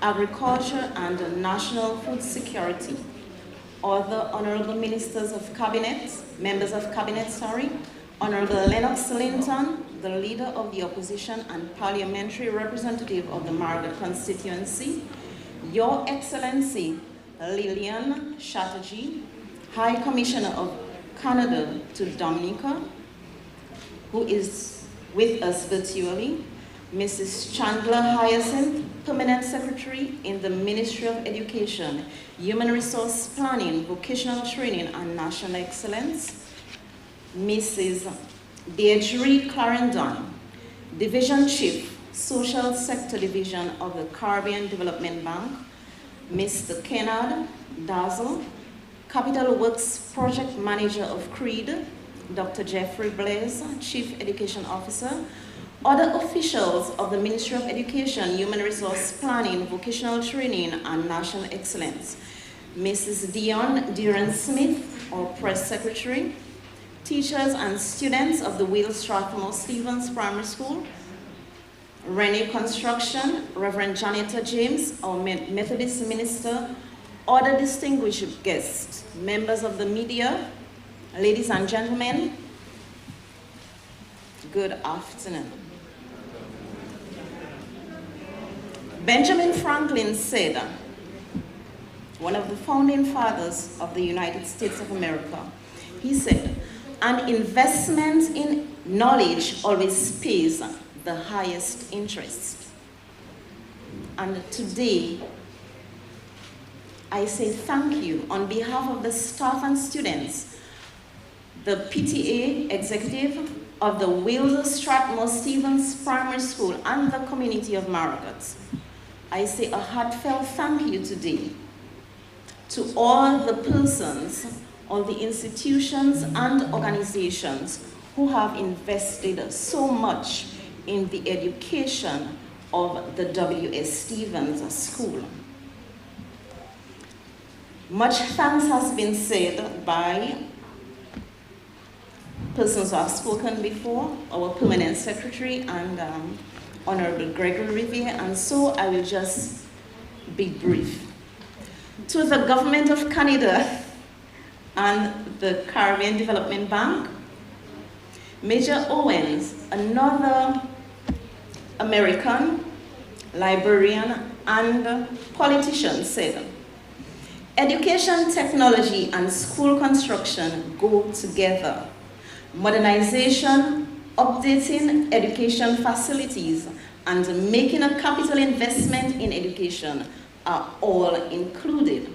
Agriculture and National Food Security. Other Honorable Ministers of Cabinet, Members of Cabinet, Honorable Lennox Linton, the Leader of the Opposition and Parliamentary Representative of the Marigot constituency, Your Excellency Lillian Chatterjee, High Commissioner of Canada to Dominica, who is with us virtually, Mrs. Chandler Hyacinth, Permanent Secretary in the Ministry of Education, Human Resource Planning, Vocational Training and National Excellence, Mrs. Deirdre Clarendon, Division Chief, Social Sector Division of the Caribbean Development Bank, Mr. Kennard Dazzle, Capital Works Project Manager of CREED, Dr. Jeffrey Blaze, Chief Education Officer, other officials of the Ministry of Education, Human Resource Planning, Vocational Training, and National Excellence, Mrs. Dion Deeren-Smith, our Press Secretary, teachers and students of the Will Strathmore Stevens Primary School, Rennie Construction, Reverend Janetta James, our Methodist Minister, other distinguished guests, members of the media, ladies and gentlemen, good afternoon. Benjamin Franklin said, one of the founding fathers of the United States of America, he said, an investment in knowledge always pays the highest interest. And today, I say thank you on behalf of the staff and students, the PTA executive of the Wilder Strathmore Stevens Primary School and the community of Margaret. I say a heartfelt thank you today to all the persons, all the institutions and organizations who have invested so much in the education of the W.S. Stevens School. Much thanks has been said by persons who have spoken before, our permanent secretary and Honorable Gregory Riviere, and so I will just be brief. To the Government of Canada and the Caribbean Development Bank, Major Owens, another American librarian and politician, said, education, technology, and school construction go together. Modernization, updating education facilities, and making a capital investment in education are all included.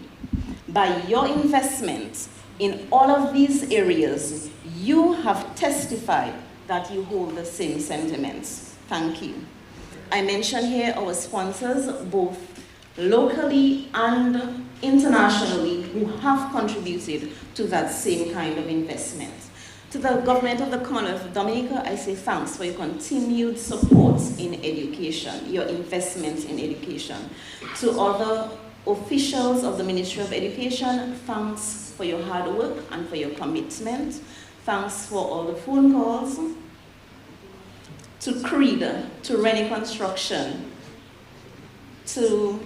By your investment in all of these areas, you have testified that you hold the same sentiments. Thank you. I mention here our sponsors, both locally and internationally, who have contributed to that same kind of investment. To the government of the Commonwealth of Dominica, I say thanks for your continued support in education, your investment in education. To other officials of the Ministry of Education, thanks for your hard work and for your commitment. Thanks for all the phone calls. To Creed, to Rennie Construction, to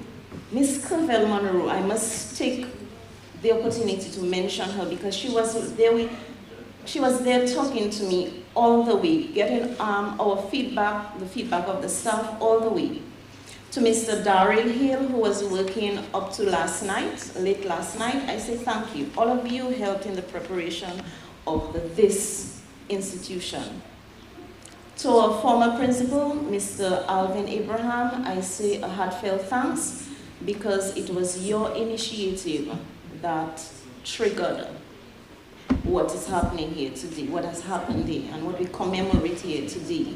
Miss Cavell Monroe, I must take the opportunity to mention her because she was there talking to me all the way, getting our feedback, the feedback of the staff all the way. To Mr. Daryl Hill, who was working up to last night, late last night, I say thank you. All of you helped in the preparation of this institution. To our former principal, Mr. Alvin Abraham, I say a heartfelt thanks because it was your initiative that triggered what is happening here today, what has happened here, and what we commemorate here today.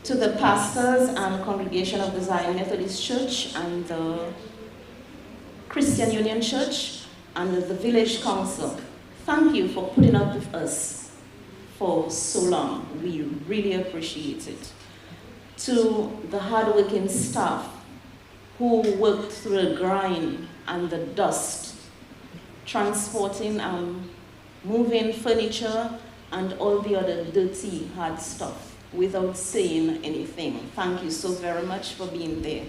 To the pastors and congregation of the Zion Methodist Church and the Christian Union Church and the Village Council, thank you for putting up with us for so long. We really appreciate it. To the hardworking staff who worked through the grind and the dust, transporting moving furniture and all the other dirty, hard stuff without saying anything. Thank you so very much for being there.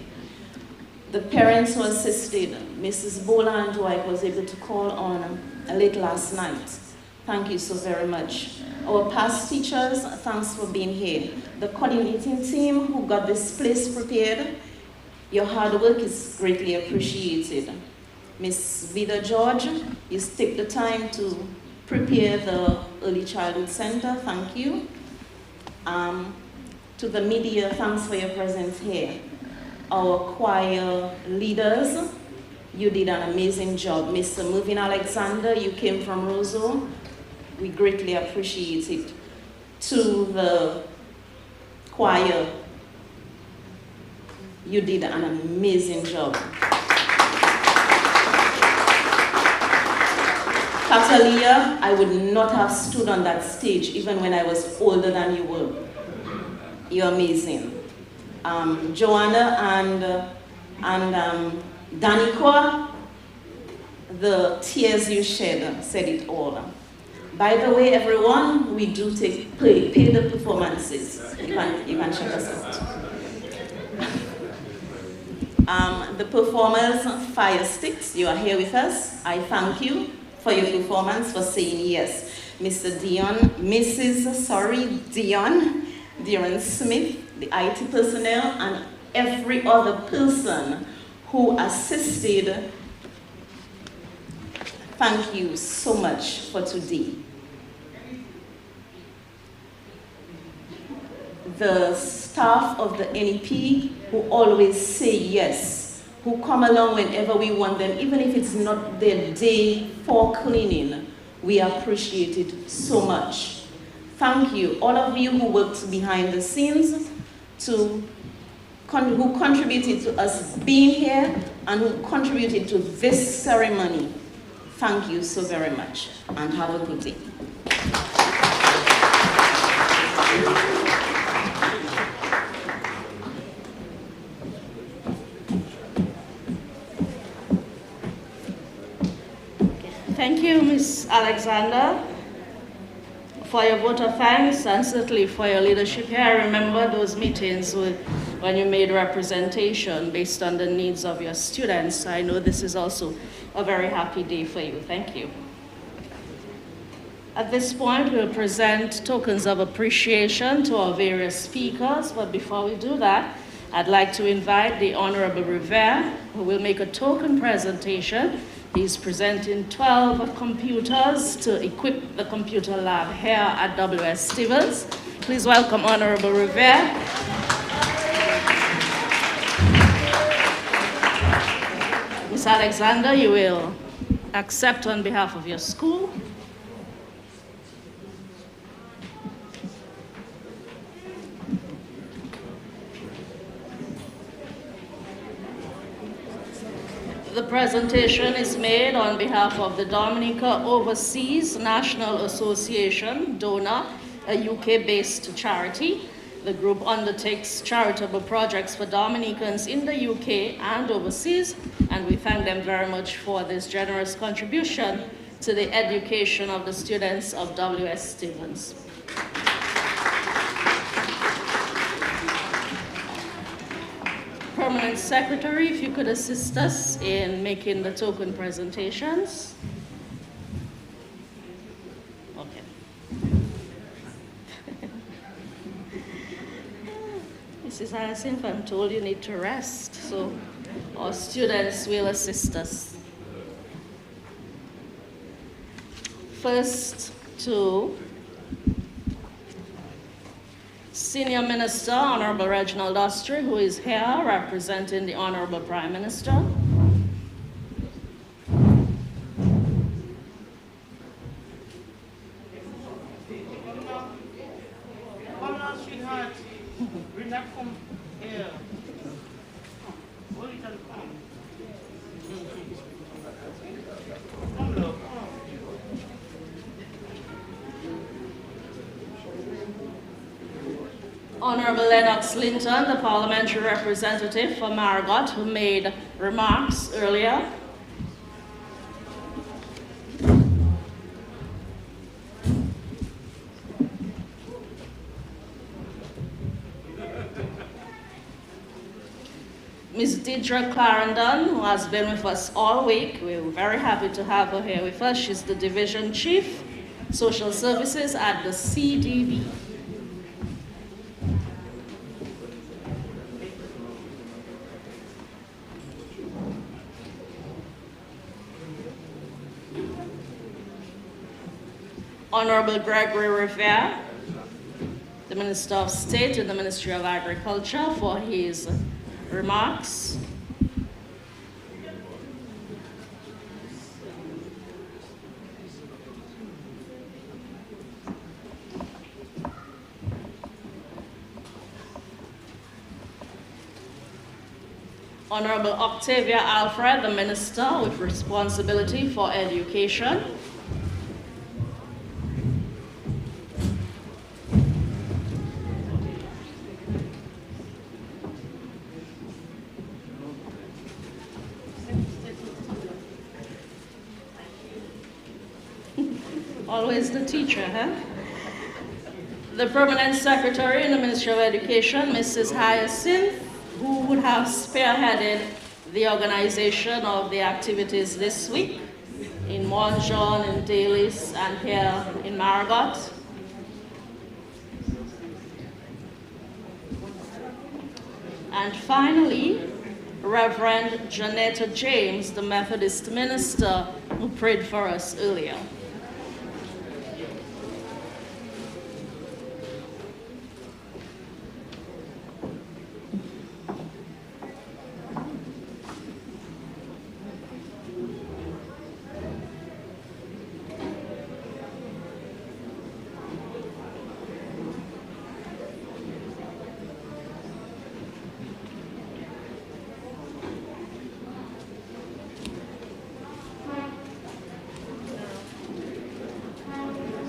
The parents who assisted, Mrs. Boland, who I was able to call on late last night. Thank you so very much. Our past teachers, thanks for being here. The coordinating team who got this place prepared, your hard work is greatly appreciated. Miss Vida George, you took the time to prepare the Early Childhood Center, thank you. To the media, thanks for your presence here. Our choir leaders, you did an amazing job. Mr. Movin Alexander, you came from Roseau. We greatly appreciate it. To the choir, you did an amazing job. Catalia, I would not have stood on that stage even when I was older than you were. You're amazing. Joanna and Danica, the tears you shed said it all. By the way, everyone, we do pay the performances. You can check us out. The performers, Fire Sticks, you are here with us. I thank you for your performance, for saying yes. Mrs. Dion Smith, the IT personnel, and every other person who assisted. Thank you so much for today. The staff of the NEP who always say yes, who come along whenever we want them, even if it's not their day for cleaning, we appreciate it so much. Thank you, all of you who worked behind the scenes, who contributed to us being here and who contributed to this ceremony. Thank you so very much, and have a good day. Thank you, Ms. Alexander, for your vote of thanks and certainly for your leadership here. I remember those meetings when you made representation based on the needs of your students. I know this is also a very happy day for you. Thank you. At this point, we'll present tokens of appreciation to our various speakers, but before we do that, I'd like to invite the Honorable Rivera, who will make a token presentation. He's presenting 12 computers to equip the computer lab here at W.S. Stevens. Please welcome Honorable Rivera. Ms. Alexander, you will accept on behalf of your school. The presentation is made on behalf of the Dominica Overseas National Association, DONA, a UK-based charity. The group undertakes charitable projects for Dominicans in the UK and overseas, and we thank them very much for this generous contribution to the education of the students of W.S. Stevens. Permanent Secretary, if you could assist us in making the token presentations. Okay. Mrs. Hyacinth, I'm told you need to rest, so our students will assist us. First to Senior Minister, Honorable Reginald Austri, who is here representing the Honorable Prime Minister. Honorable Lennox Linton, the parliamentary representative for Margot, who made remarks earlier. Ms. Deidre Clarendon, who has been with us all week. We're very happy to have her here with us. She's the Division Chief, Social Services at the CDB. Honorable Gregory Rivera, the Minister of State in the Ministry of Agriculture, for his remarks. Honorable Octavia Alfred, the Minister with responsibility for education. Always the teacher, huh? The Permanent Secretary in the Ministry of Education, Mrs. Hyacinth who would have spearheaded the organization of the activities this week in Montjean, in Dalis, and here in Marigot. And finally, Reverend Janetta James, the Methodist minister who prayed for us earlier.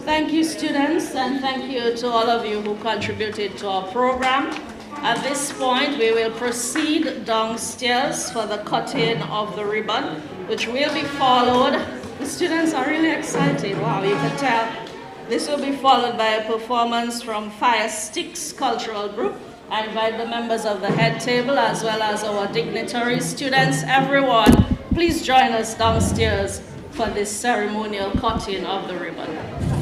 Thank you, students, and thank you to all of you who contributed to our program. At this point, we will proceed downstairs for the cutting of the ribbon, which will be followed. The students are really excited. Wow, you can tell. This will be followed by a performance from Fire Sticks Cultural Group. I invite the members of the head table as well as our dignitaries, students, everyone. Please join us downstairs for this ceremonial cutting of the ribbon.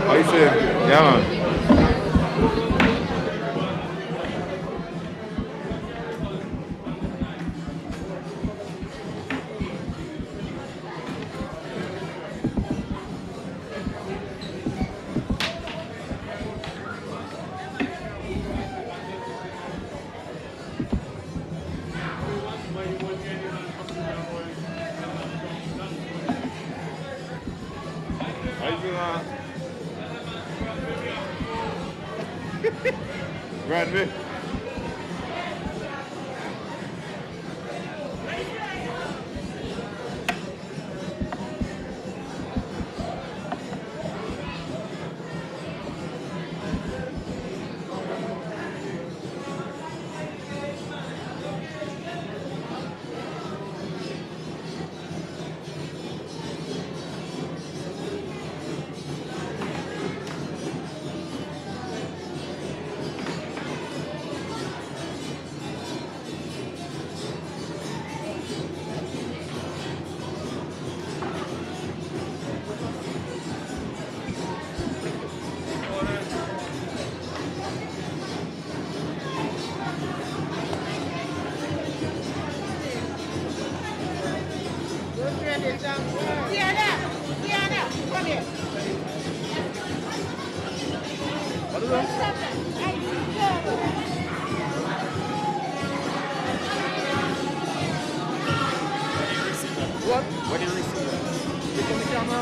How you feel? Yeah, man. How you feel, man? Grand me. What? When you receive it? Look on the camera.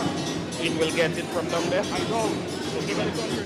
It will get it from down there. I know. So give it a country.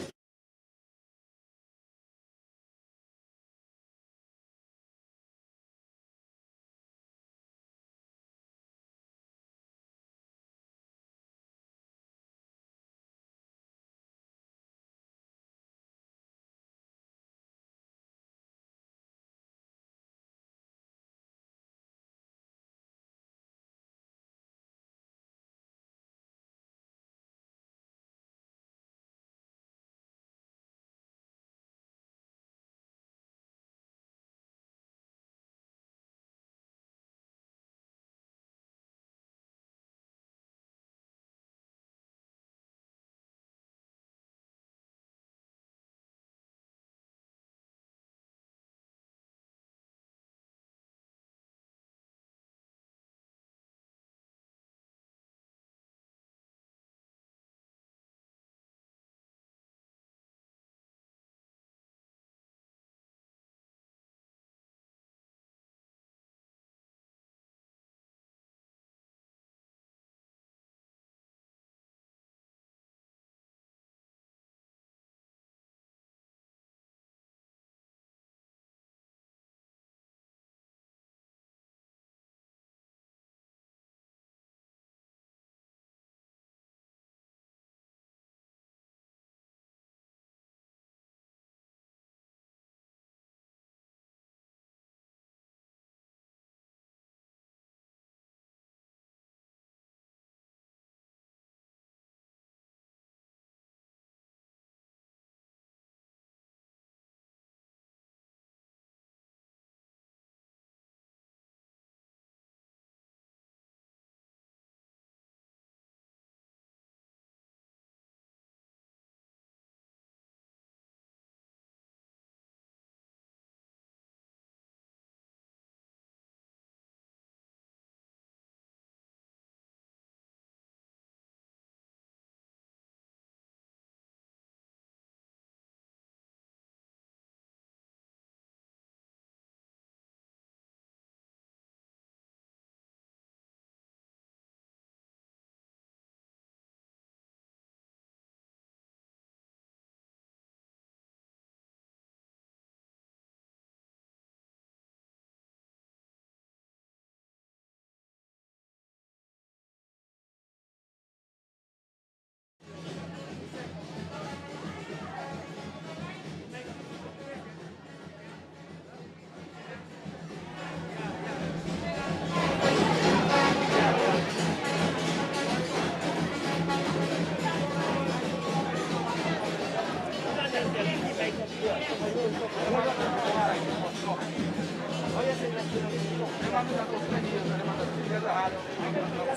Yes,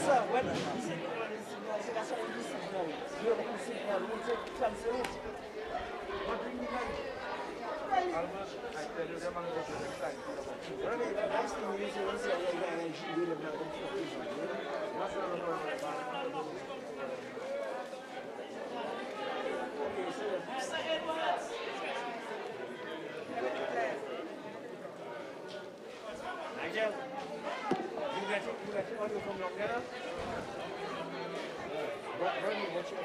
sir. When the signal is, that's why the signal. You have the signal, you take cancel it. What bring the light? I tell you, the man goes to the side. Really, the next thing you say, once you're going to do them, not going to Mr. Edwards. Nigel, you get audio from your piano? Bernie, what's your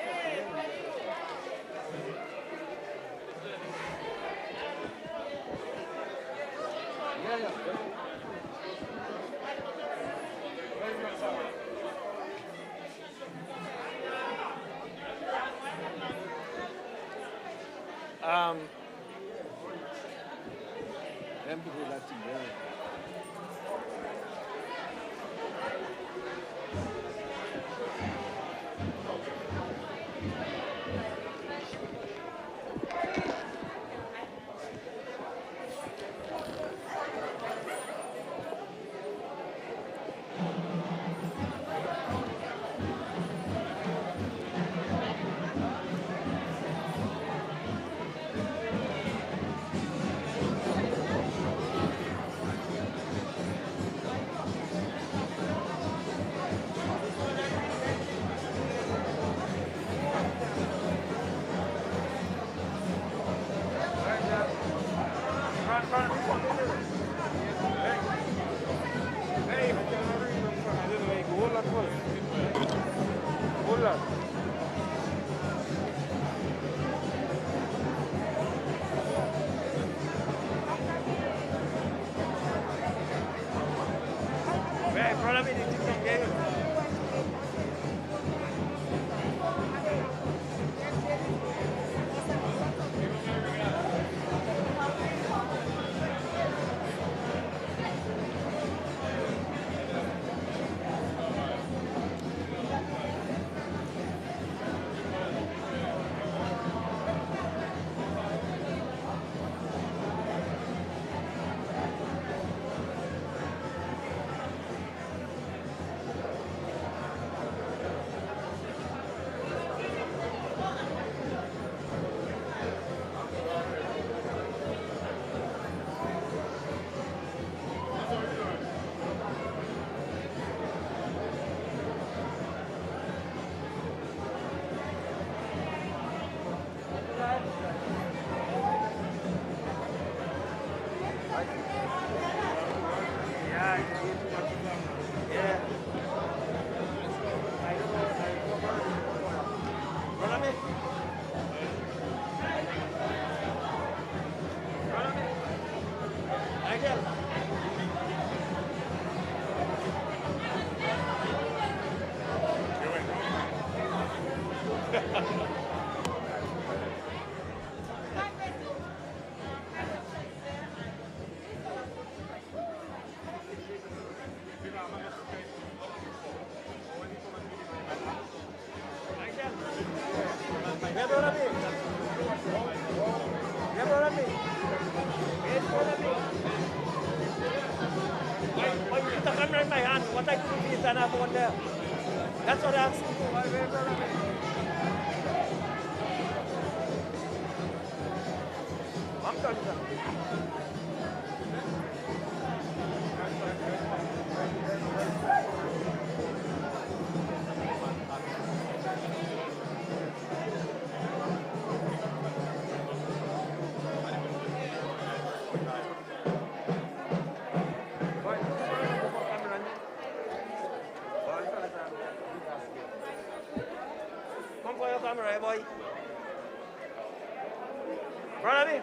them people like to go. What I could be done over there. That's what I'm asking. I'm done. Come for your camera, boy. Brother,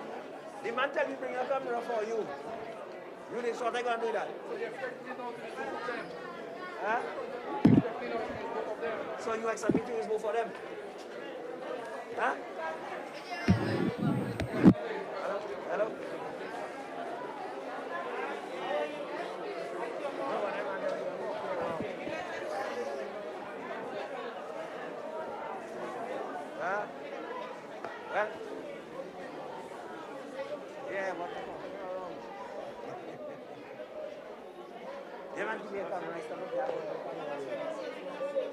the man tell you bring your camera for you. You need sort of going to do that. Huh? So you expect me to use both of them? Huh? Hello? Huh? Well, yeah, what the fuck? Yeah, man, give me a camera. I stand up there.